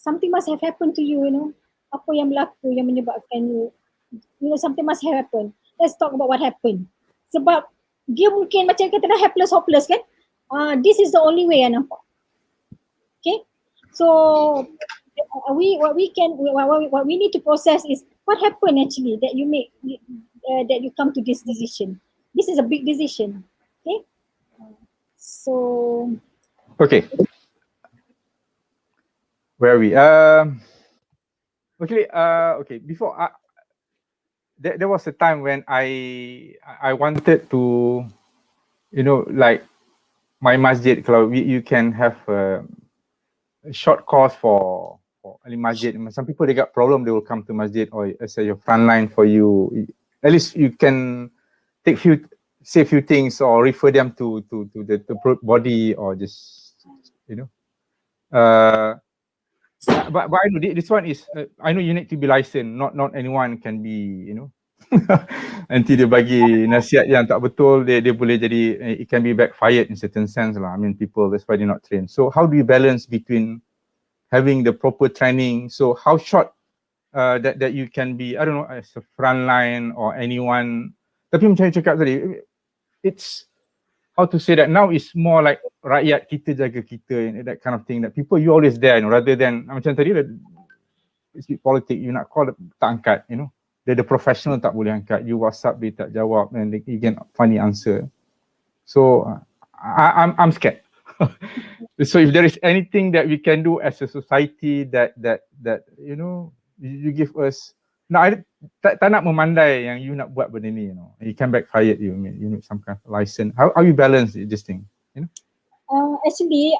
something must have happened to you, you know. Apa yang berlaku yang menyebabkan you know, something must have happened. Let's talk about what happened. Sebab dia mungkin macam kata dah helpless, hopeless kan. This is the only way yang nampak. Okay. So what we need to process is what happened actually that you make that you come to this decision. This is a big decision. Okay. So okay. Where are we? Okay. Before there was a time when I wanted to, you know, like my masjid, kalau you can have a short course for Ali masjid. Some people they got problem, they will come to masjid or say your front line for you. At least you can say few things or refer them to the body, or just, you know. But I know this one is I know you need to be licensed. Not anyone can be, you know. Nanti dia bagi nasihat yang tak betul, dia boleh jadi, it can be backfired in certain sense lah. I mean, people, that's why they're not trained. So how do you balance between having the proper training? So how short that you can be, I don't know, as a front line or anyone. Tapi macam saya cakap tadi, it's how to say that now is more like rakyat kita jaga kita, that kind of thing, that people you always there, you know, rather than macam tadi speak politik, you nak call tak angkat, you know, the professional tak boleh angkat, you WhatsApp dia tak jawab, and you get funny answer. So I'm scared. So if there is anything that we can do as a society that you know, you give us. No, tak nak memandai yang you nak buat benda ni, you know. It can backfire you. I mean, you need some kind of license. How you balance this thing, you know? Actually,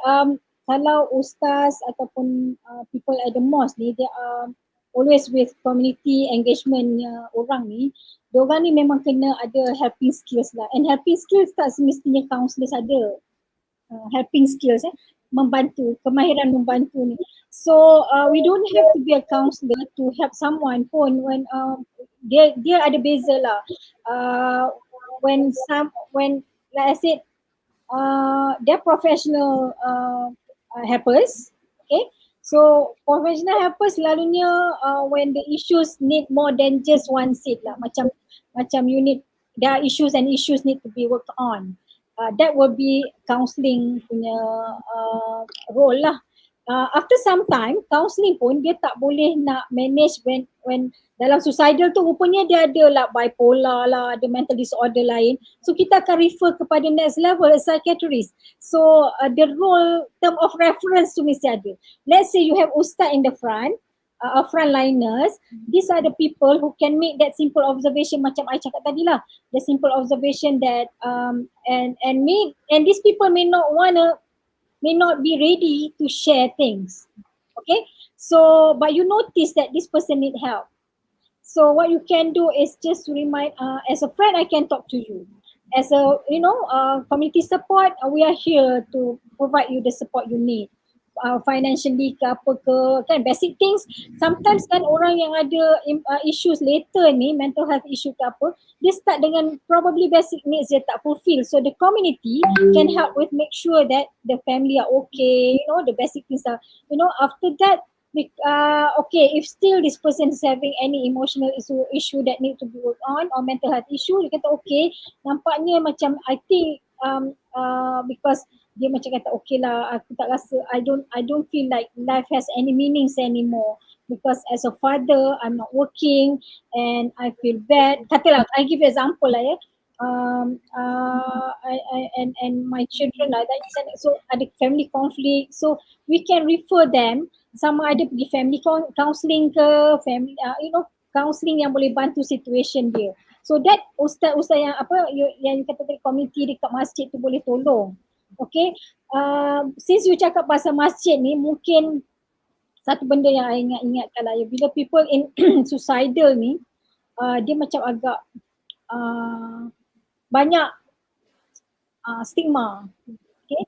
kalau ustaz ataupun people at the mosque ni, they are always with community engagement orang ni. Diorang ni memang kena ada helping skills lah. And helping skills tak semestinya counselors ada. Helping skills, membantu, kemahiran membantu ni. So we don't have to be a counselor to help someone pun when dia ada beza lah. When like I said, they're professional helpers. Okay, so professional helpers selalunya when the issues need more than just one seat lah. Macam you need, there are issues and issues need to be worked on. That will be counselling punya role lah. After some time, counselling pun dia tak boleh nak manage when dalam suicidal tu rupanya dia ada lah bipolar lah, ada mental disorder lain. So kita akan refer kepada next level, a psychiatrist. So the role, term of reference tu mesti ada. Let's say you have ustaz in the front, frontliners, these are the people who can make that simple observation macam I cakap tadi lah, the simple observation that and these people may not be ready to share things. Okay, so but you notice that this person need help. So what you can do is just to remind, as a friend I can talk to you, as a community support, we are here to provide you the support you need. financially ke apa ke, kan basic things. Sometimes kan orang yang ada issues later ni, mental health issue ke apa, dia start dengan probably basic needs dia tak fulfill. So the community can help with make sure that the family are okay, you know, the basic things are, you know, after that okay, if still this person is having any emotional issue that need to be worked on or mental health issue, dia kata okay, nampaknya macam I think because dia macam kata okay lah, aku tak rasa, I don't feel like life has any meanings anymore because as a father I'm not working and I feel bad. Katalah, I give you example lah ya. And my children like that, so ada family conflict, so we can refer them sama ada pergi family counselling ke, family you know, counselling yang boleh bantu situation dia. So that ustaz yang yang kata tadi community dekat masjid tu boleh tolong. Okay, since you cakap pasal masjid ni, mungkin satu benda yang I ingatkan lah, bila people in suicidal ni, dia macam agak banyak stigma. Okay,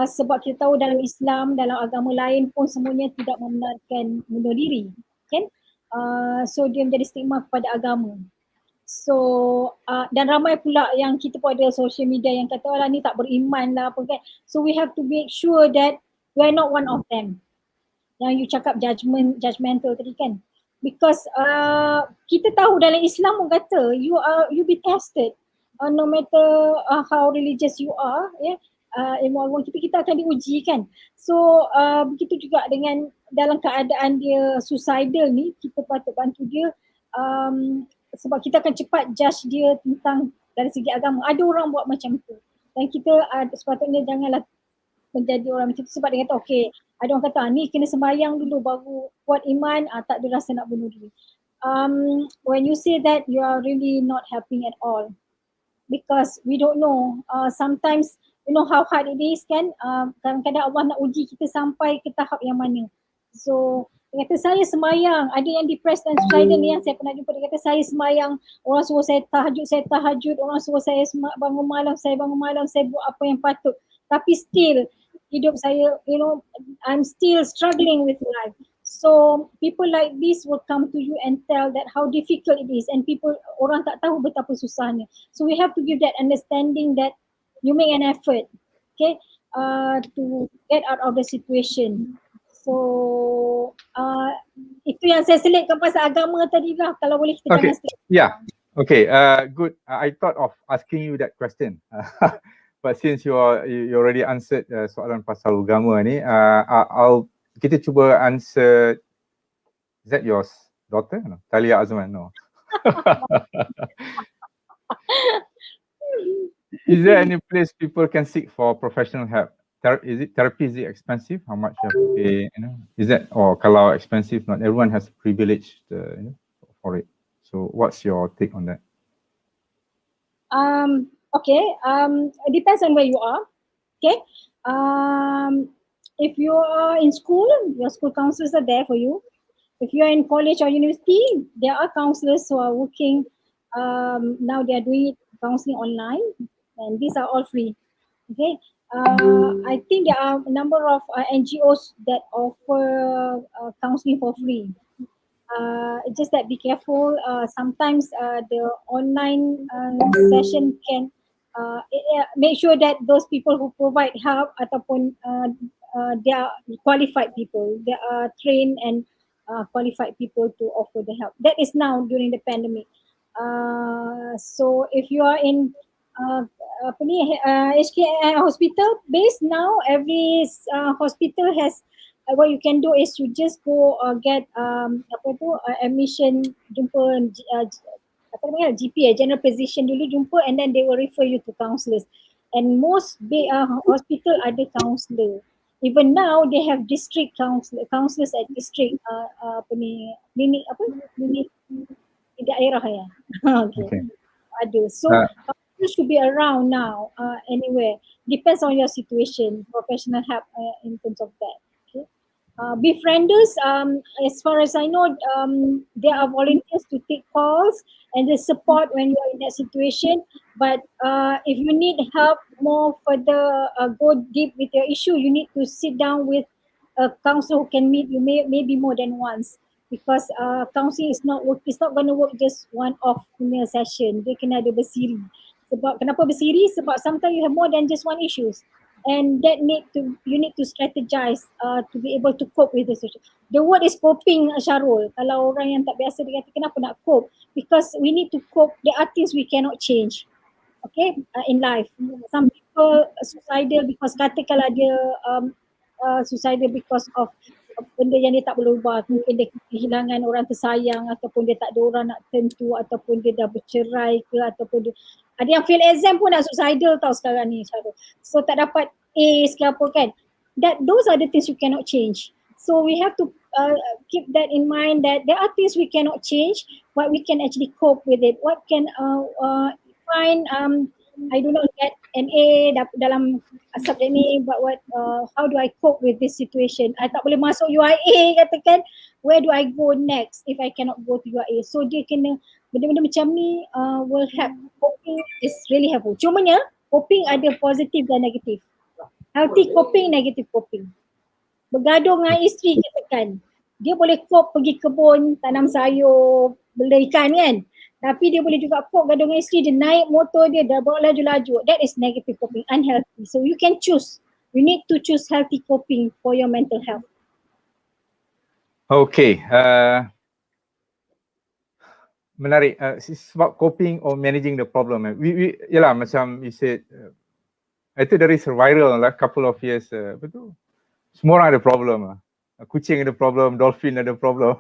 sebab kita tahu dalam Islam, dalam agama lain pun semuanya tidak membenarkan bunuh diri, kan? So dia menjadi stigma kepada agama. So dan ramai pula yang kita pun ada social media yang kata lah ni tak beriman lah apa kan. So we have to make sure that we are not one of them. Yang you cakap judgmental tadi kan. Because kita tahu dalam Islam pun kata you be tested no matter how religious you are, ya. Ilmu agama kita akan diuji kan. So begitu juga dengan dalam keadaan dia suicidal ni, kita patut bantu dia sebab kita akan cepat judge dia tentang dari segi agama. Ada orang buat macam tu dan kita sepatutnya janganlah menjadi orang macam tu sebab dia kata okay, ada orang kata ni kena sembahyang dulu baru kuat iman, tak ada rasa nak bunuh diri. When you say that, you are really not helping at all because we don't know, sometimes you know how hard it is kan, kadang-kadang Allah nak uji kita sampai ke tahap yang mana. So dia kata saya sembahyang, ada yang depressed dan suicidal ni yang saya pernah jumpa, dia kata saya sembahyang, orang suruh saya tahajud, orang suruh saya bangun malam, saya buat apa yang patut, tapi still hidup saya, you know, I'm still struggling with life. So people like this will come to you and tell that how difficult it is, and orang tak tahu betapa susahnya. So we have to give that understanding that you make an effort, okay, to get out of the situation. So itu yang saya selitkan pasal agama tadi lah. Kalau boleh kita jangan selit. Yeah, okay, good. I thought of asking you that question, but since you already answered soalan pasal agama ni, kita cuba answer. Is that your daughter? No, Talia Azman. No. Is there any place people can seek for professional help? Is it therapy? Is it expensive? How much you have to pay? You know, is that, or kalau expensive? Not everyone has the privilege to, you know, for it. So, what's your take on that? Okay. It depends on where you are. Okay. If you are in school, your school counselors are there for you. If you are in college or university, there are counselors who are working. Now they are doing counseling online, and these are all free. Okay. I think there are a number of NGOs that offer counseling for free. Just that be careful. Sometimes the online session can make sure that those people who provide help ataupun they are qualified people. They are trained and qualified people to offer the help. That is now during the pandemic. So if you are in HK hospital base now, every hospital has what you can do is you just go get admission, jumpa GP, general physician dulu jumpa, and then they will refer you to counsellors. And most big hospital ada counselor. Even now they have district counsellors at district klinik klinik di daerah ya. Okay. Ada. So you should be around now anywhere. Depends on your situation, professional help in terms of that. Okay. Befrienders, as far as I know, there are volunteers to take calls and they support when you are in that situation. But if you need help more further, go deep with your issue, you need to sit down with a counselor who can meet you maybe more than once, because counselling is not going to work just one off punya session. Dia kena ada bersiri. Sebab kenapa bersiri? Sebab sometimes you have more than just one issues, and that you need to strategize to be able to cope with the situation. The word is coping, Syahrul. Kalau orang yang tak biasa dia kata kenapa nak cope? Because we need to cope. There are things we cannot change. Okay, in life. Some people suicidal because katakanlah dia suicidal because of benda yang dia tak boleh ubah. Mungkin dia kehilangan orang tersayang, ataupun dia tak ada orang nak turn to, ataupun dia dah bercerai ke, ataupun dia ada yang fail exam pun nak suicidal tau sekarang ni, Syahrul. So tak dapat A's ke apa kan. Those are the things you cannot change. So we have to keep that in mind, that there are things we cannot change, but we can actually cope with it. What can find I do not get an A dalam subjek ni, but how do I cope with this situation? I tak boleh masuk UIA katakan, where do I go next if I cannot go to UIA? So dia kena benda-benda macam ni will help. Coping is really helpful. Cumanya coping ada positif dan negatif. Healthy coping, negative coping. Bergaduh dengan isteri katakan, dia boleh cope pergi kebun, tanam sayur, bela ikan kan. Tapi dia boleh juga cope gaduh dengan isteri, dia naik motor dia, dah bawa laju-laju. That is negative coping, unhealthy. So you can choose. You need to choose healthy coping for your mental health. Okay. Menarik. Sebab coping or managing the problem. Yalah macam you said, itu dari viral lah couple of years. Betul. Semua orang ada problem lah. Kucing ada problem, dolphin ada problem.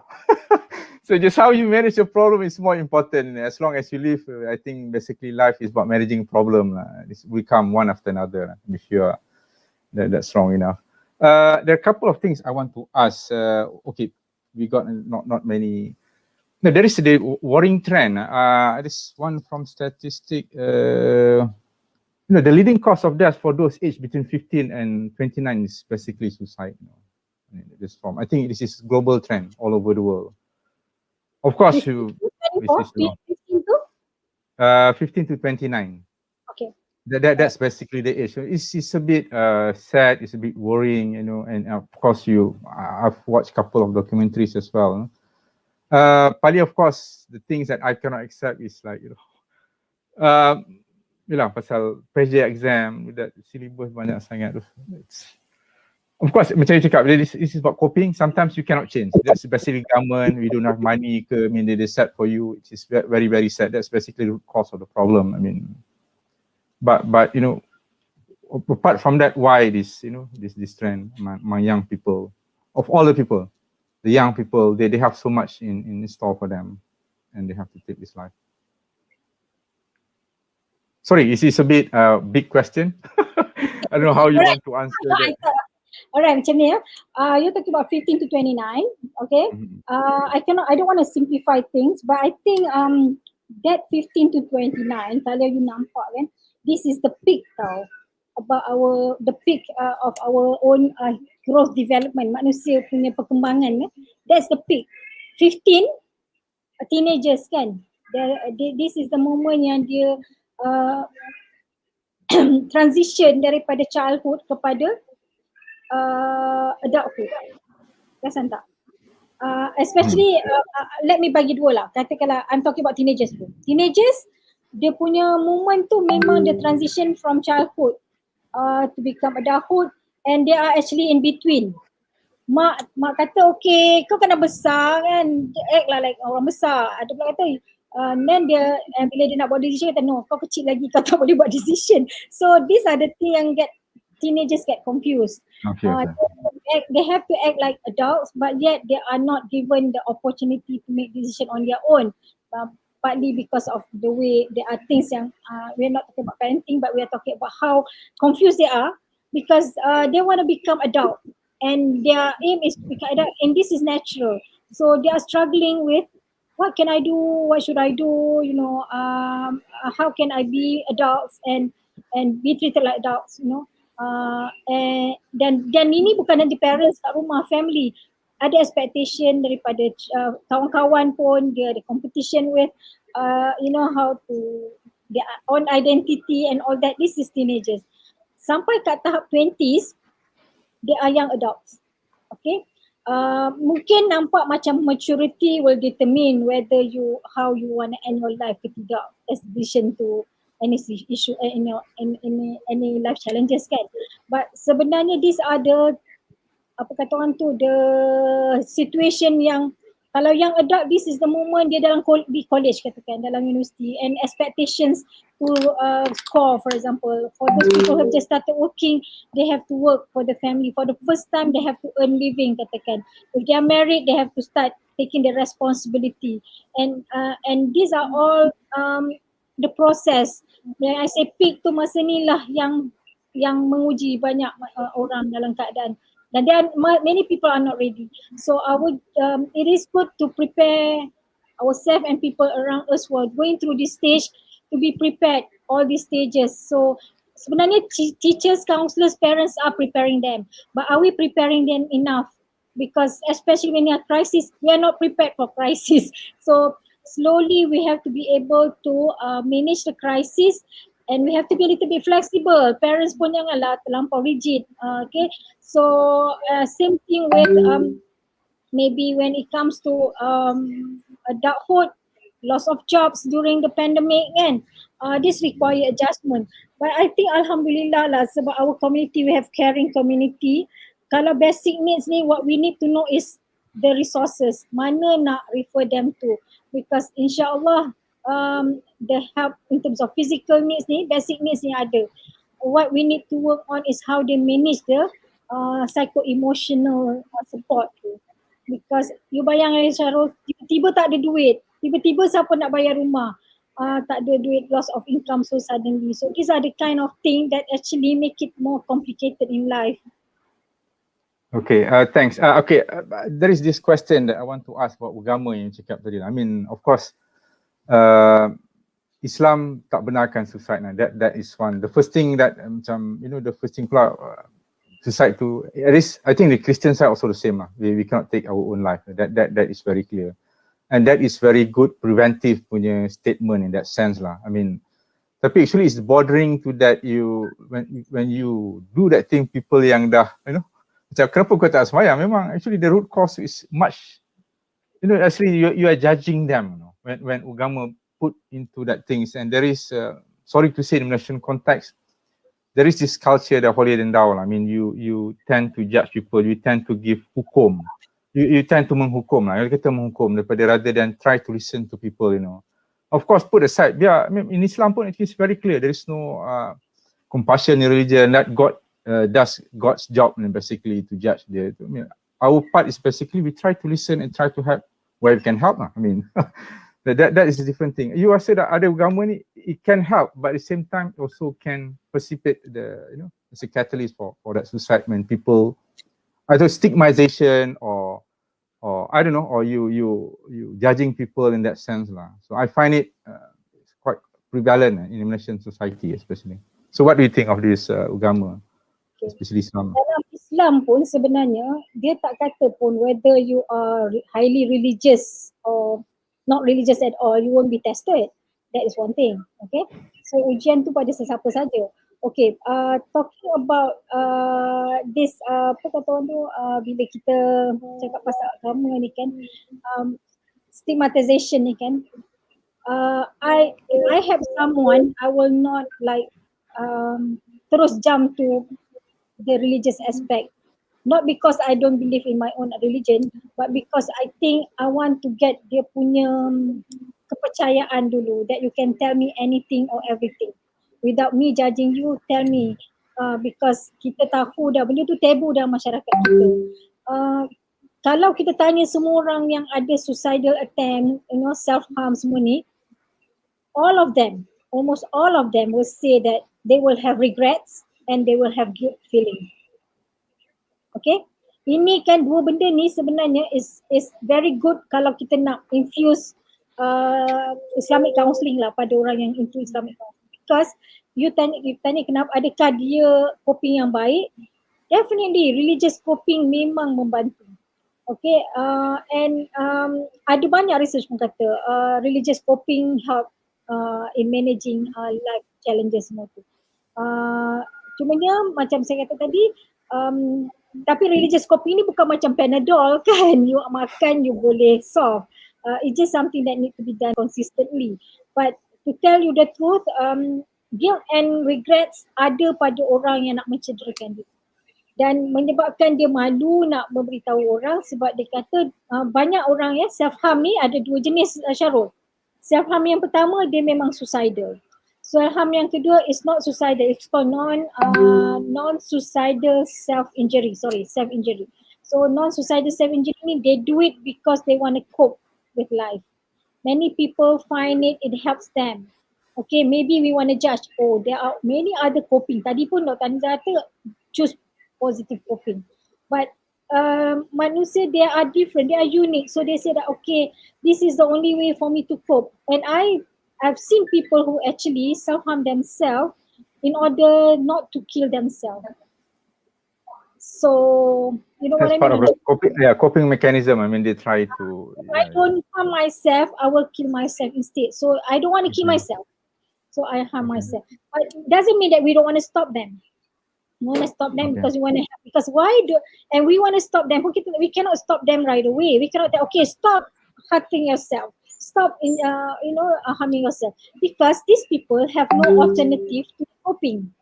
So just how you manage the problem is more important. As long as you live, I think basically life is about managing problem lah. We come one after another if you are that's strong enough. There are a couple of things I want to ask. Okay, we got not many. No, there is a worrying trend. This one from statistic. The leading cause of death for those aged between 15 and 29 is basically suicide. I think this is global trend all over the world. Of course, 15 to 29. Okay. That's basically the age. So it's a bit sad. It's a bit worrying, And of course, I've watched a couple of documentaries as well. Partly, of course, the things that I cannot accept is like pasal pressure exam, that syllabus banyak sangat. Of course, macam you cakap, this is about coping. Sometimes you cannot change. That's basically government. We don't have money. They set for you. It is very, very sad. That's basically the cause of the problem. But apart from that, why this trend among young people, of all the people, the young people, they have so much in store for them, and they have to take this life. Sorry, this is a bit big question. I don't know how you want to answer that. Alright, macam ni you're talking about 15 to 29, okay? I don't want to simplify things, but I think that 15 to 29, kalau you nampak kan, this is the peak tau, about the peak of our own growth development, manusia punya perkembangan. That's the peak. 15 teenagers kan, this is the moment yang dia transition daripada childhood kepada adulthood. Perasan tak? Especially, let me bagi dua lah. Katakanlah, I'm talking about teenagers pun. Teenagers, dia punya moment tu memang dia transition from childhood to become adulthood, and they are actually in between. Mak kata, okay, kau kena besar kan, act lah like orang besar. Ada pula kata, then dia bila dia nak buat decision, kata no, kau kecil lagi, kau tak boleh buat decision. So these are the things yang teenagers get confused. Okay. They have to act like adults, but yet they are not given the opportunity to make decision on their own. Partly because of the way there are things yang we're not talking about parenting, but we are talking about how confused they are, because they want to become adult and their aim is to become adult, and this is natural. So they are struggling with what can I do, what should I do, how can I be adults and be treated like adults, dan ini bukan dari parents kat rumah, family. Ada expectation daripada kawan-kawan pun, dia ada competition with how to their own identity and all that. This is teenagers. Sampai kat tahap 20s, they are young adults. Okay. Mungkin nampak macam maturity will determine whether how you want to end your life ke tidak as decision to any issue any life challenges kan. But sebenarnya these are the apa kata orang tu, the situation yang kalau yang adult, this is the moment dia dalam di college katakan, dalam university, and expectations to score, for example, for those people who have just started working, they have to work for the family. For the first time, they have to earn living katakan. If they are married, they have to start taking the responsibility. And these are all the process. When I say peak tu masa ni lah yang menguji banyak orang dalam keadaan. And there are many people are not ready. So it is good to prepare ourselves and people around us who are going through this stage to be prepared all these stages. So sebenarnya teachers, counselors, parents are preparing them. But are we preparing them enough? Because especially when you are crisis, we are not prepared for crisis. So slowly we have to be able to manage the crisis. And we have to be a little bit flexible. Parents pun janganlah terlampau rigid. Okay, so same thing with maybe when it comes to adulthood, loss of jobs during the pandemic kan. This require adjustment. But I think alhamdulillah lah, sebab our community, we have caring community. Kalau basic needs ni, what we need to know is the resources. Mana nak refer them to. Because insyaAllah the help in terms of physical needs ni, basic needs ni ada. What we need to work on is how they manage the psycho-emotional support tu. Because you bayangkan Syahrul, tiba-tiba tak ada duit, tiba-tiba siapa nak bayar rumah, tak ada duit, loss of income so suddenly. So these are the kind of thing that actually make it more complicated in life. Okay, thanks. There is this question that I want to ask about agama yang cakap tadi. I mean, of course, Islam tak benarkan suicide. That is one. The first thing that the first thing pula suicide to, at least I think the Christian side also the same lah. We cannot take our own life. That is very clear, and that is very good preventive punya statement in that sense lah. I mean, tapi actually it's bordering to that when you do that thing, people yang dah macam kenapa kau tak sembahyang, memang actually the root cause is much, actually you are judging them, when agama put into that things. And there is sorry to say in Malaysian context, there is this culture that holier than thou. I mean, you tend to judge people, you tend to give hukum, you tend to menghukum lah. Kita menghukum daripada rather than try to listen to people. Of course, put aside, in Islam pun it is very clear, there is no compassion in religion. That God does God's job, basically to judge. Our part is basically we try to listen and try to help where we can help. I mean, that is a different thing. You also that ada agama ni, it can help, but at the same time also can precipitate as a catalyst for that suicide, when people either stigmatization or I don't know, or you judging people in that sense lah. So I find it it's quite prevalent in Malaysian society especially. So what do you think of this agama, especially Islam? Dalam Islam pun sebenarnya dia tak kata pun whether you are highly religious or not religious at all, you won't be tested. That is one thing. Okay, so ujian tu pada sesiapa saja. Okay, talking about this apa kata orang tu, bila kita cakap pasal agama ni kan, stigmatization ni kan, if I have someone, I will not like terus jump to the religious aspect. Not because I don't believe in my own religion, but because I think I want to get dia punya kepercayaan dulu, that you can tell me anything or everything without me judging you. Tell me, because kita tahu dah benda tu tabu dalam masyarakat kita. Kalau kita tanya semua orang yang ada suicidal attempt, self harm semua ni, almost all of them will say that they will have regrets and they will have guilt feeling. Okay, ini kan dua benda ni sebenarnya is very good kalau kita nak infuse Islamic counselling lah pada orang yang into Islamic counselling. Because you tanya kenapa, adakah dia coping yang baik? Definitely religious coping memang membantu. Okay, and ada banyak research pun kata religious coping help in managing life challenges semua tu. Cumanya macam saya kata tadi, Tapi religious coping ni bukan macam Panadol kan, you makan you boleh solve. It's just something that need to be done consistently. But to tell you the truth, guilt and regrets ada pada orang yang nak mencederakan dia. Dan menyebabkan dia malu nak memberitahu orang sebab dia kata banyak orang ya, self-harm ni ada dua jenis, Syahrul. Self-harm yang pertama dia memang suicidal. Self-harm yang kedua is not suicidal, it's called non-suicidal self-injury. So non-suicidal self-injury ni they do it because they want to cope with life. Many people find it helps them. Okay, maybe we want to judge, oh there are many other coping. Tadi pun Dr. HANIZA kata choose positive coping. But manusia they are different, they are unique. So they say that okay, this is the only way for me to cope. And I've seen people who actually self-harm themselves in order not to kill themselves. So, you know That's what I part mean? of the coping mechanism. I mean, they try to. If I don't harm myself, I will kill myself instead. So I don't want to kill myself. So I harm myself. But it doesn't mean that we don't want to stop them. We want to stop them because we want to help. Because and we want to stop them. We cannot stop them right away. We cannot say, okay, stop hurting yourself. Stop harming yourself. Because these people have no alternative to coping.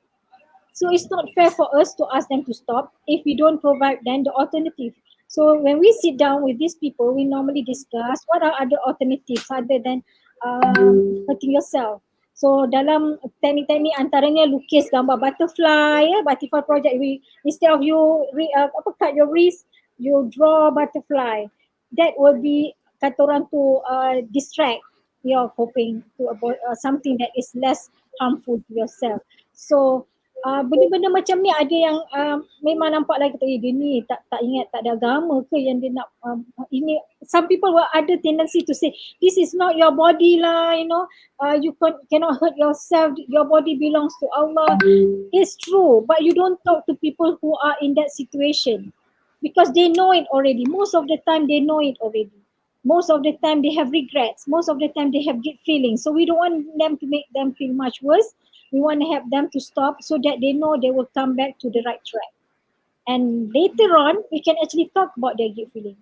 So it's not fair for us to ask them to stop if we don't provide them the alternative. So when we sit down with these people, we normally discuss what are other alternatives other than hurting yourself. So dalam teknik-teknik antaranya lukis gambar butterfly, butterfly project. Instead of you cut your wrist, you draw butterfly. That will be kata orang tu distract your coping to avoid something that is less harmful to yourself. So benda-benda macam ni ada yang memang nampak lagi dia ni tak ingat tak ada agama ke yang dia nak ini. Some people will ada tendency to say this is not your body lah, you cannot hurt yourself, your body belongs to Allah. It's true, but you don't talk to people who are in that situation because they know it already. Most of the time they know it already. Most of the time they have regrets. Most of the time they have guilt feelings. So we don't want them to make them feel much worse. We want to help them to stop so that they know they will come back to the right track. And later on, we can actually talk about their guilt feeling.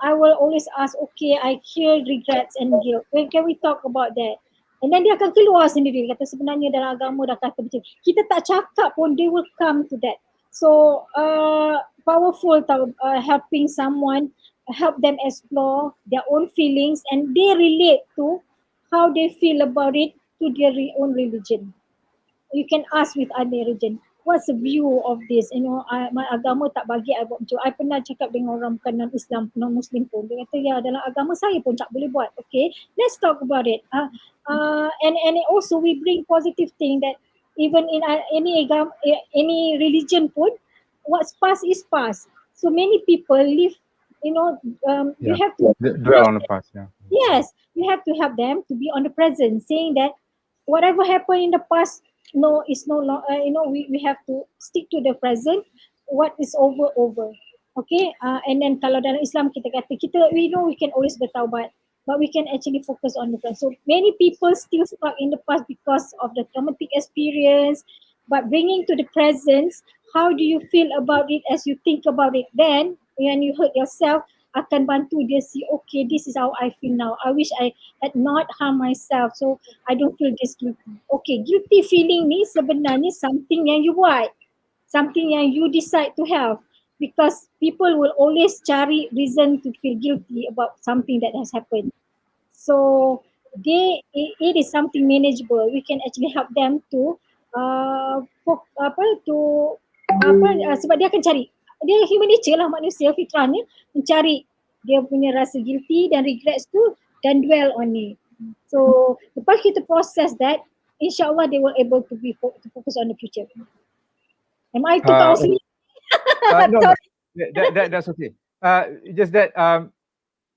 I will always ask, okay, I hear regrets and guilt. When can we talk about that? And then dia akan keluar sendiri. Dia kata sebenarnya dalam agama dah kata macam kita tak cakap pun, they will come to that. So powerful helping someone, help them explore their own feelings and they relate to how they feel about it to their own religion. You can ask with other religion, what's the view of this? My agama tak bagi I buat macam. I pernah cakap dengan orang bukan non-Islam, non-Muslim pun. Dia kata, ya dalam agama saya pun tak boleh buat. Okay, let's talk about it. And also we bring positive thing that even in any religion pun, what's past is past. So many people live, you have to dwell on the past. Yeah. Yes, you have to help them to be on the present, saying that whatever happened in the past, it's no longer. We have to stick to the present. What is over. Okay, and then kalau dalam Islam kita kata we know we can always bertaubat, but we can actually focus on the present. So many people still stuck in the past because of the traumatic experience. But bringing to the present, how do you feel about it as you think about it? Then when you hurt yourself, akan bantu dia see, okay, this is how I feel now. I wish I had not harm myself, so I don't feel this guilty. Okay, guilty feeling ni sebenarnya something yang you buat, something yang you decide to have, because people will always cari reason to feel guilty about something that has happened. So it is something manageable. We can actually help them to sebab dia akan cari. Dia human nature lah, manusia fitrahnya mencari dia punya rasa guilty dan regrets tu dan dwell on it. So lepas kita process that, insyaAllah they will able to focus on the future. Am I too powerful? No, that's okay. Just that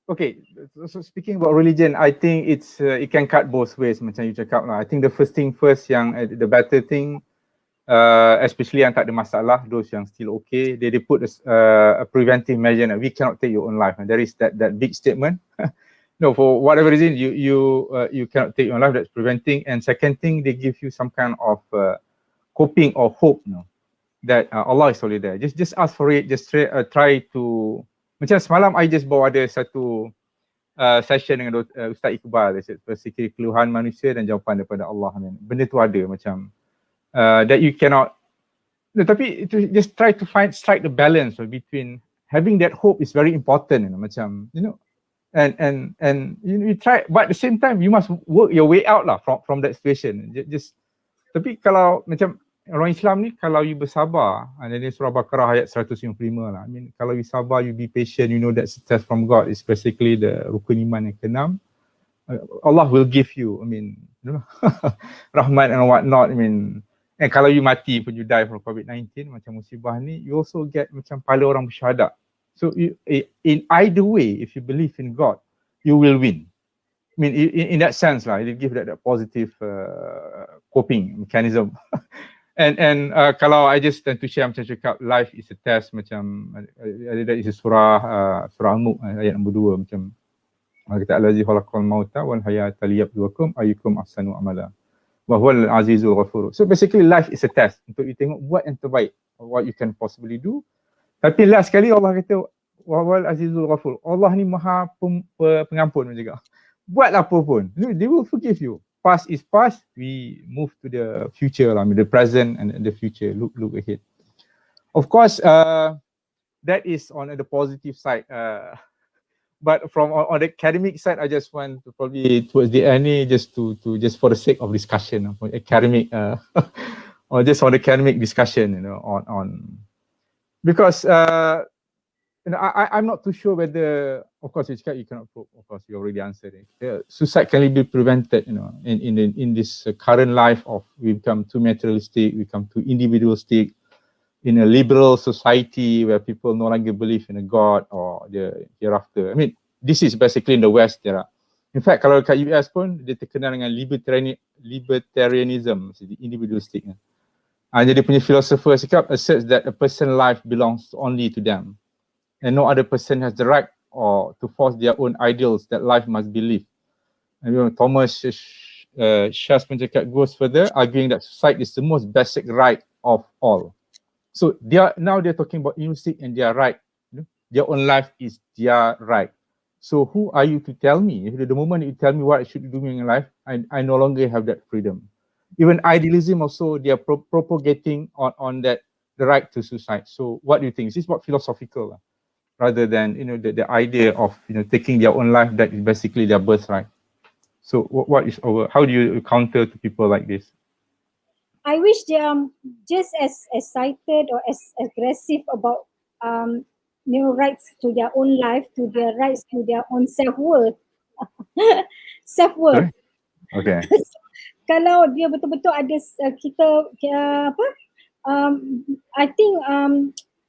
okay, so speaking about religion, I think it can cut both ways macam you cakap lah. I think the first thing first, yang the better thing, especially yang tak ada masalah, those yang still okay, they put a preventive measure. We cannot take your own life. There is that big statement. No, for whatever reason you cannot take your own life. That's preventing. And second thing, they give you some kind of coping or hope. that Allah is already there. Just ask for it. Just try to. Macam semalam I just bawa ada satu session dengan Ustaz Iqbal, sikit keluhan manusia dan jawapan daripada Allah. Benda tu ada macam that you cannot. No, tapi itu just try to strike the balance between having that hope is very important, macam and you try, but at the same time you must work your way out lah from that situation. Just tapi kalau macam orang Islam ni, kalau you bersabar, dan ini surah Baqarah ayat 155 lah. I mean, kalau you sabar, you be patient, you know that's a test from God. It's basically the rukun iman yang ke-6. Allah will give you, I mean, rahmat and whatnot. I mean, and kalau you mati pun, you die from COVID-19 macam musibah ni, you also get macam pahala orang bersyahadat. So in either way, if you believe in God, you will win. I mean, in that sense lah, it give that positive coping mechanism. And kalau I just tend to share macam cakap, life is a test, macam that is a surah Al-Mulk ayat nombor 2, macam kita allazi khalaqal mauta wal hayata liyabluwakum ayyukum ahsanu amala wa huwal azizul ghafur. So basically life is a test untuk you tengok buat yang terbaik, what you can possibly do. Tapi last sekali Allah kata wa huwal azizul ghafur. Allah ni maha pengampun juga. Buatlah apa pun, they will forgive you. Past is past, we move to the future, I mean the present and the future, look ahead. Of course, that is on the positive side. But from on the academic side, I just want to probably towards the end, just for the sake of discussion, academic, or just on the academic discussion, on because I'm not too sure whether, of course, you cannot prove. Of course, you already answered it. Suicide can be prevented, in this current life of we become too materialistic, we become too individualistic. In a liberal society where people no longer believe in a God or the hereafter. I mean, this is basically in the West there. In fact, kalau kat US pun, dia terkenal dengan libertarianism, the individualistic. Jadi punya philosopher cakap, asserts that a person's life belongs only to them. And no other person has the right or to force their own ideals that life must be lived. And Thomas Schaas pun cakap, goes further, arguing that suicide is the most basic right of all. So they're talking about instinct and their right. Their own life is their right. So who are you to tell me? If the moment you tell me what I should do in life, I no longer have that freedom. Even idealism also, they are propagating on that the right to suicide. So what do you think? Is this what philosophical, rather than the idea of taking their own life, that is basically their birthright? So what is over? How do you counter to people like this? I wish they are just as excited or as aggressive about rights to their own life, to their rights to their own self-worth. Self-worth. Okay. Kalau dia betul-betul ada I think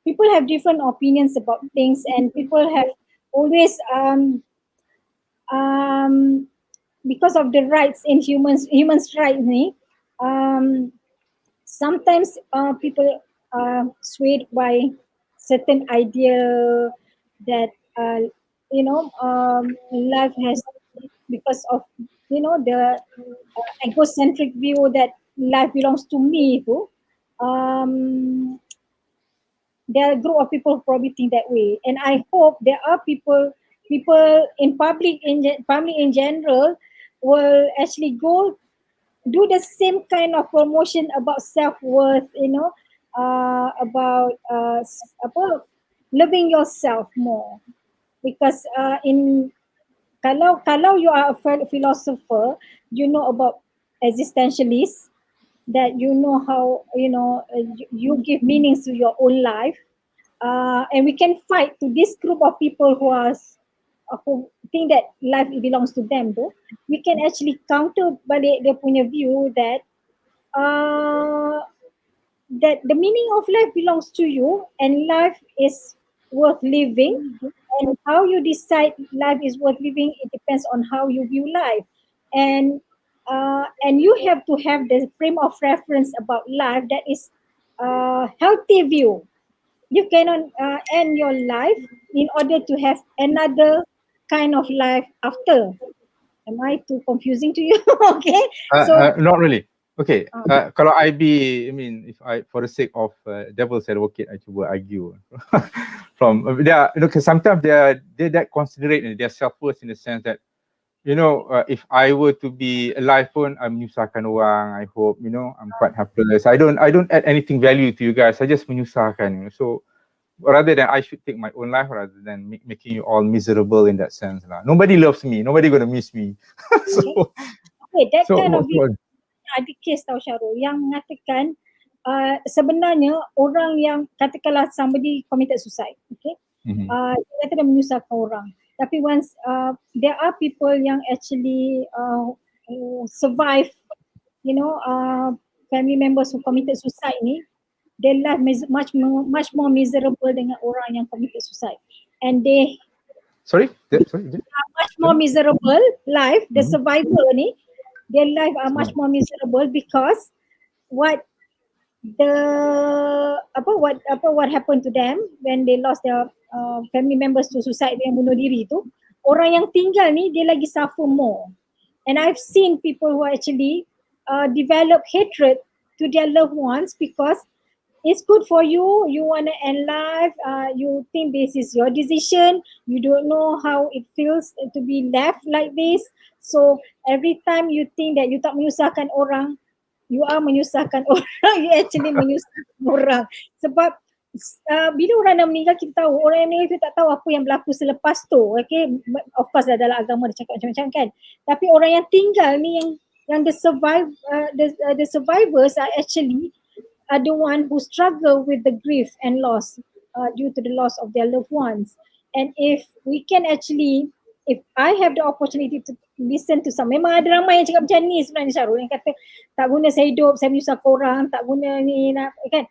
people have different opinions about things, and people have always because of the rights in humans rights ni, sometimes people are swayed by certain idea that life has, because of the egocentric view that life belongs to me. There are a group of people who probably think that way, and I hope there are people in public in general will actually go do the same kind of promotion about self-worth, about loving yourself more. Because kalau you are a philosopher, you know about existentialists, that you know how you give meanings to your own life, and we can fight to this group of people who think that life belongs to them. Though we can actually counter balik their punya view that that the meaning of life belongs to you, and life is worth living, and how you decide life is worth living, it depends on how you view life, and you have to have the frame of reference about life that is healthy view. You cannot end your life in order to have another kind of life after. Am I too confusing to you? Okay. Not really. Okay, kalau I mean, if I, for the sake of devil's advocate, I cuba argue from they are, you know, because sometimes they're that considerate and they're selfless in the sense that, you know, if I were to be alive pun, I'm menyusahkan orang. I hope, you know, I'm quite helpless. I don't add anything value to you guys. I just menyusahkan, you know. So rather than I should take my own life rather than making you all miserable in that sense lah. Nobody loves me. Nobody gonna miss me. Okay, that so kind of ada kes tau Syahrul yang mengatakan sebenarnya orang yang katakanlah somebody committed suicide, okay, dia kata dia menyusahkan orang, tapi once there are people yang actually survive, you know, family members who committed suicide ni, their life is much more miserable dengan orang yang committed suicide, and they much more miserable life, the survivor ni, their life are much more miserable because what happened to them when they lost their family members to suicide, yang bunuh diri tu, orang yang tinggal ni dia lagi suffer more. And I've seen people who actually develop hatred to their loved ones because it's good for you, you want to end life, you think this is your decision, you don't know how it feels to be left like this. So every time you think that you tak menyusahkan orang, you are menyusahkan orang, you actually menyusahkan orang. Sebab bila orang dah meninggal, kita tahu orang yang meninggal tu tak tahu apa yang berlaku selepas tu. Okay, of course dalam agama dia cakap macam-macam kan. Tapi orang yang tinggal ni, yang the survivors are actually the one who struggle with the grief and loss due to the loss of their loved ones. And if we can actually, if I have the opportunity to listen to some, memang ada ramai yang cakap macam ni sebenarnya Syahrul, yang kata tak guna saya hidup, saya menyusahkan orang, tak guna ni, kan.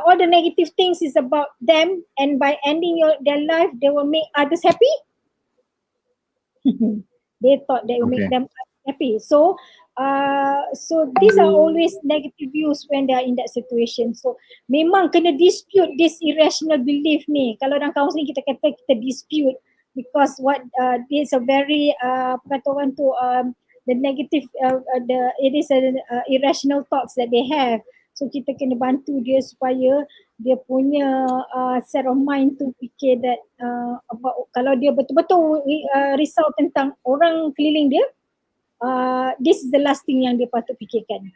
All the negative things is about them, and by ending their life, they will make others happy. They thought they will make them happy. So these are always negative views when they are in that situation. So memang kena dispute this irrational belief ni. Kalau dalam counseling kita kata kita dispute, because what is a very perkataan tu the negative it is irrational thoughts that they have. So kita kena bantu dia supaya dia punya set of mind tu fikir that kalau dia betul-betul risau tentang orang keliling dia, this is the last thing yang dia patut fikirkan.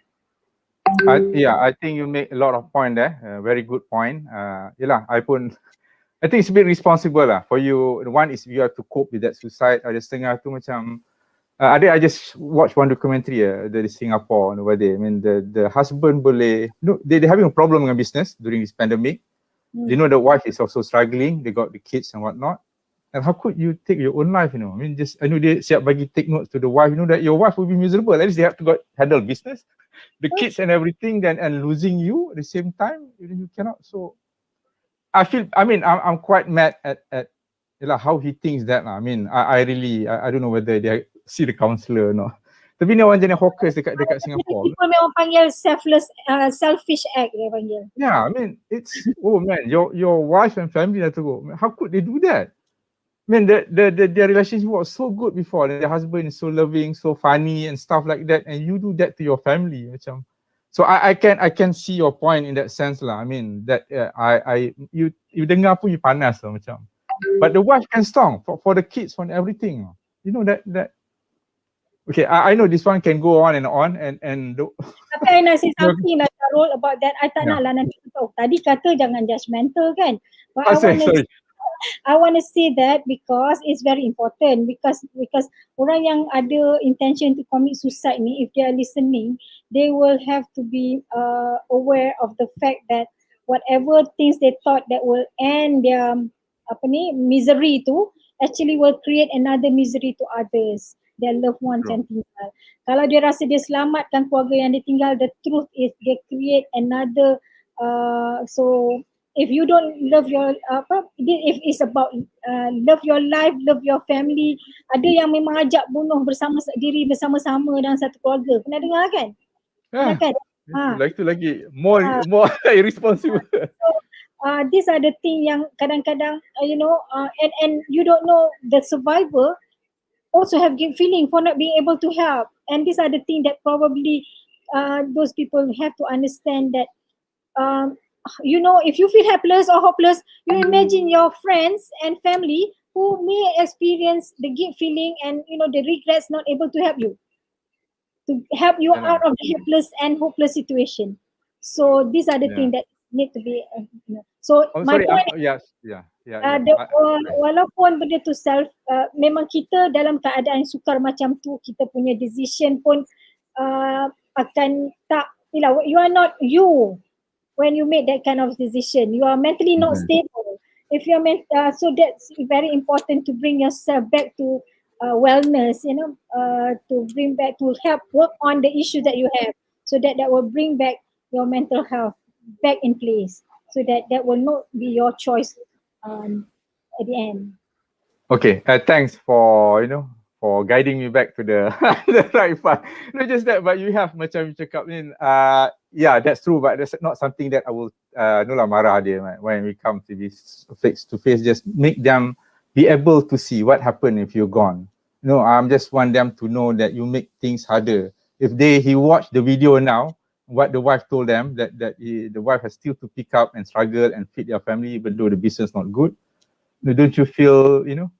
I think you make a lot of point there. Very good point. Yelah, I think it's a bit responsible lah for you. One is you have to cope with that suicide. Ada setengah tu macam I just watch one documentary dari Singapore where they, I mean the husband boleh, they're having a problem dengan business during this pandemic. They know the wife is also struggling. They got the kids and whatnot. And how could you take your own life? You know, I mean, I know they siap bagi take notes to the wife. You know that your wife will be miserable. At least they have to handle business, the kids and everything. Then and losing you at the same time, you cannot. So I'm quite mad at how he thinks that. I mean, I really don't know whether they see the counsellor or not. Tapi ni orang jenis hawkers dekat Singapore. People memang panggil selfish act dia panggil. Yeah, I mean, it's, oh man, your wife and family dah teruk. How could they do that? I mean, their relationship was so good before. Their husband is so loving, so funny and stuff like that, and you do that to your family, macam. So I can see your point in that sense lah. I mean that you dengar pun you panas lah macam. But the wife can strong for the kids, for everything. You know that. Okay, I know this one can go on and Tapi I nak say something lah Syahrul about that. I tak nak lah nanti tahu. Tadi kata jangan judgemental kan. But I want to say that because it's very important, because orang yang ada intention to commit suicide ni, if they are listening, they will have to be aware of the fact that whatever things they thought that will end their misery tu actually will create another misery to others, their loved ones yang tinggal. Kalau dia rasa dia selamatkan keluarga yang dia tinggal, the truth is they create another so if you don't love your if it's about love your life, love your family, ada yang memang ajak bunuh bersama-sama dalam satu keluarga. Pernah dengar kan? Pernah kan? Itu lagi more irresponsible. So, these are the thing yang kadang-kadang and you don't know the survivor also have feeling for not being able to help, and these are the thing that probably those people have to understand that, you know, if you feel helpless or hopeless, you imagine your friends and family who may experience the guilt feeling and, you know, the regrets, not able to help you out of the helpless and hopeless situation. So these are the things that need to be, you know. So my point walaupun benda tu self, memang kita dalam keadaan sukar macam tu, kita punya decision pun akan tak, you are not you when you make that kind of decision. You are mentally not stable. If you're so that's very important to bring yourself back to wellness, you know, to bring back, to help work on the issue that you have, so that will bring back your mental health back in place, so that will not be your choice at the end. Okay, thanks for, you know, for guiding me back to the the right path. Not just that, but you have macam you cakap ni, yeah, that's true, but that's not something that I will no lah marah dia when we come to this face to face. Just make them be able to see what happened if you're gone. No, I'm just want them to know that you make things harder. If he watched the video now, what the wife told them, that the wife has still to pick up and struggle and feed their family even though the business not good. Don't you feel, you know?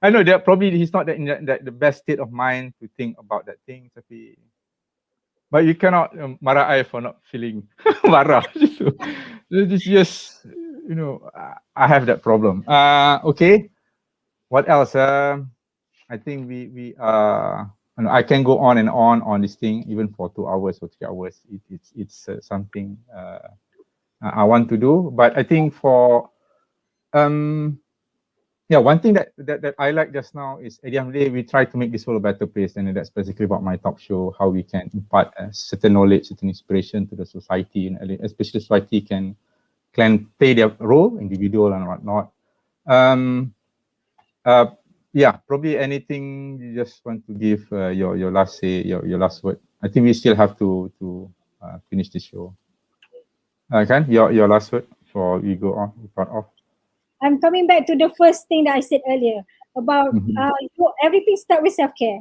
I know that probably he's not in the best state of mind to think about that thing, but you cannot marah I for not feeling marah. It's just, you know, I have that problem. Okay, what else? I think we you know, I can go on and on this thing even for 2 hours or 3 hours. It's something I want to do, but I think for yeah, one thing that I like just now is at the end of the day, we try to make this world a better place, and that's basically about my talk show, how we can impart certain knowledge, certain inspiration to the society, and especially society can play their role, individual and whatnot. Yeah, probably anything you just want to give your last say, your last word. I think we still have to finish this show. Kan, your last word before we go on, we start off. I'm coming back to the first thing that I said earlier about everything start with self-care.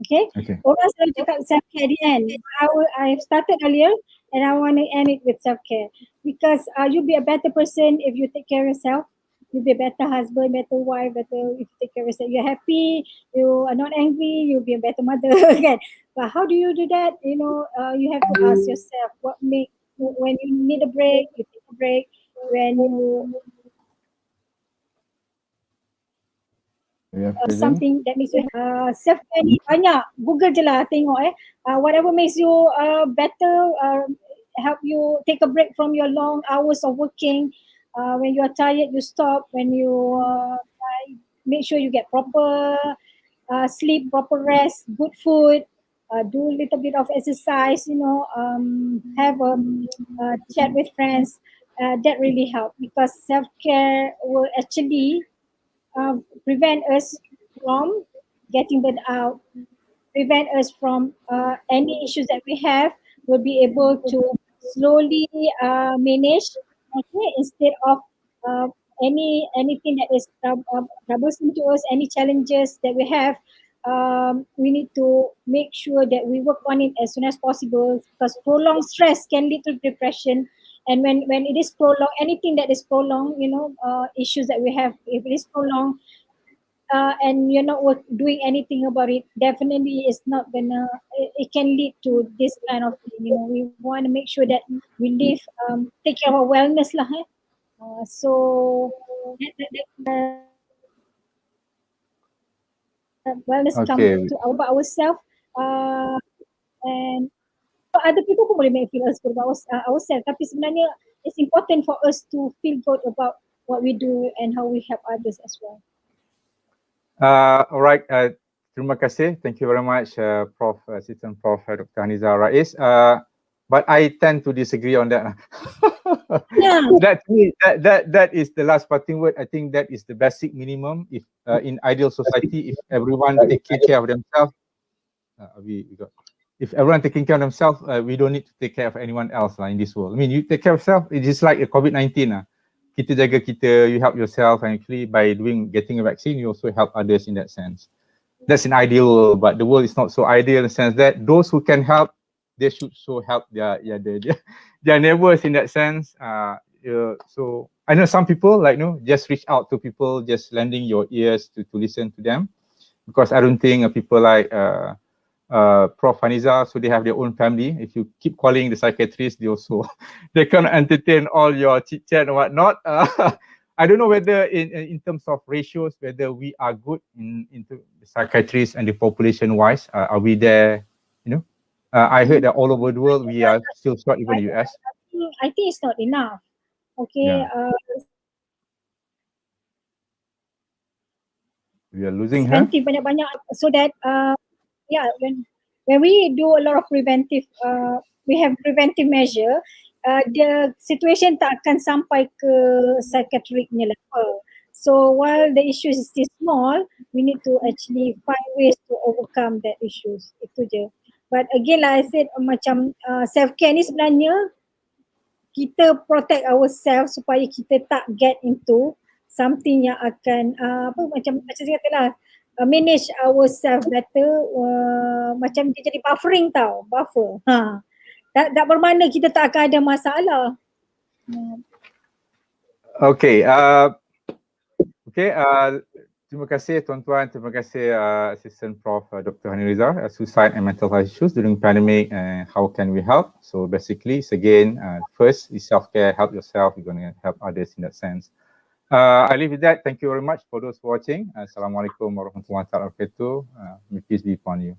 Okay? Orang selalu cakap self-care at the end. I started earlier and I want to end it with self-care, because you'll be a better person if you take care of yourself. You'll be a better husband, better wife, better if you take care of yourself. You're happy, you are not angry, you'll be a better mother. Again. But how do you do that? You know, you have to ask yourself when you need a break, you take a break. When you something that makes you self-care ni banyak, Google je lah tengok whatever makes you better, help you take a break from your long hours of working. When you are tired, you stop. When you make sure you get proper sleep, proper rest, good food, do a little bit of exercise, you know, have a chat with friends. That really helps, because self-care will actually prevent us from getting burned out, prevent us from any issues that we have. We'll be able to slowly manage, okay, instead of anything that is troublesome to us, any challenges that we have. We need to make sure that we work on it as soon as possible, because prolonged stress can lead to depression. And when it is prolonged, anything that is prolonged, you know, issues that we have, if it is prolonged and you're not doing anything about it, definitely it's not gonna, it can lead to this kind of thing. You know, we want to make sure that we live, take care of our wellness lah. So wellness comes to about ourselves, and other people pun boleh make feel us good about ourselves. Tapi sebenarnya it's important for us to feel good about what we do and how we help others as well. Alright, terima kasih. Thank you very much, Prof. Assistant Prof. Dr. HANIZA RAIS. But I tend to disagree on that. Yeah. That is the last parting word. I think that is the basic minimum. If in ideal society, if everyone taking care of themselves, if everyone taking care of themselves, we don't need to take care of anyone else in this world. I mean, you take care of yourself. It's just like a COVID-19. Kita jaga kita, you help yourself, and actually by getting a vaccine, you also help others in that sense. That's an ideal world, but the world is not so ideal in the sense that those who can help they should so help their their neighbors in that sense. So I know some people like just reach out to people, just lending your ears to listen to them, because I don't think people like Prof Haniza, so they have their own family. If you keep calling the psychiatrist, they also they can't entertain all your chit chat and whatnot. I don't know whether in terms of ratios, whether we are good into the psychiatrists and the population wise. Are we there? I heard that all over the world we are still short, even the US. I think it's not enough. Okay. Yeah. We are losing her. Banyak-banyak so that when we do a lot of preventive, we have preventive measure, the situation tak akan sampai ke psychiatric level. So while the issue is still small, we need to actually find ways to overcome that issues. Itu je. But again, like I said, macam self-care ni sebenarnya kita protect ourselves supaya kita tak get into something yang akan macam saya katalah, manage ourselves better, macam dia jadi buffering tau, buffer. Tak bermakna kita tak akan ada masalah. Okay, terima kasih tuan-tuan, terima kasih Assistant Prof Dr. Hanizar, suicide and mental health issues during pandemic and how can we help. So basically, again, first is self-care, help yourself, you're going to help others in that sense. I leave with that. Thank you very much for those watching. Assalamualaikum warahmatullahi wabarakatuh. May peace be upon you.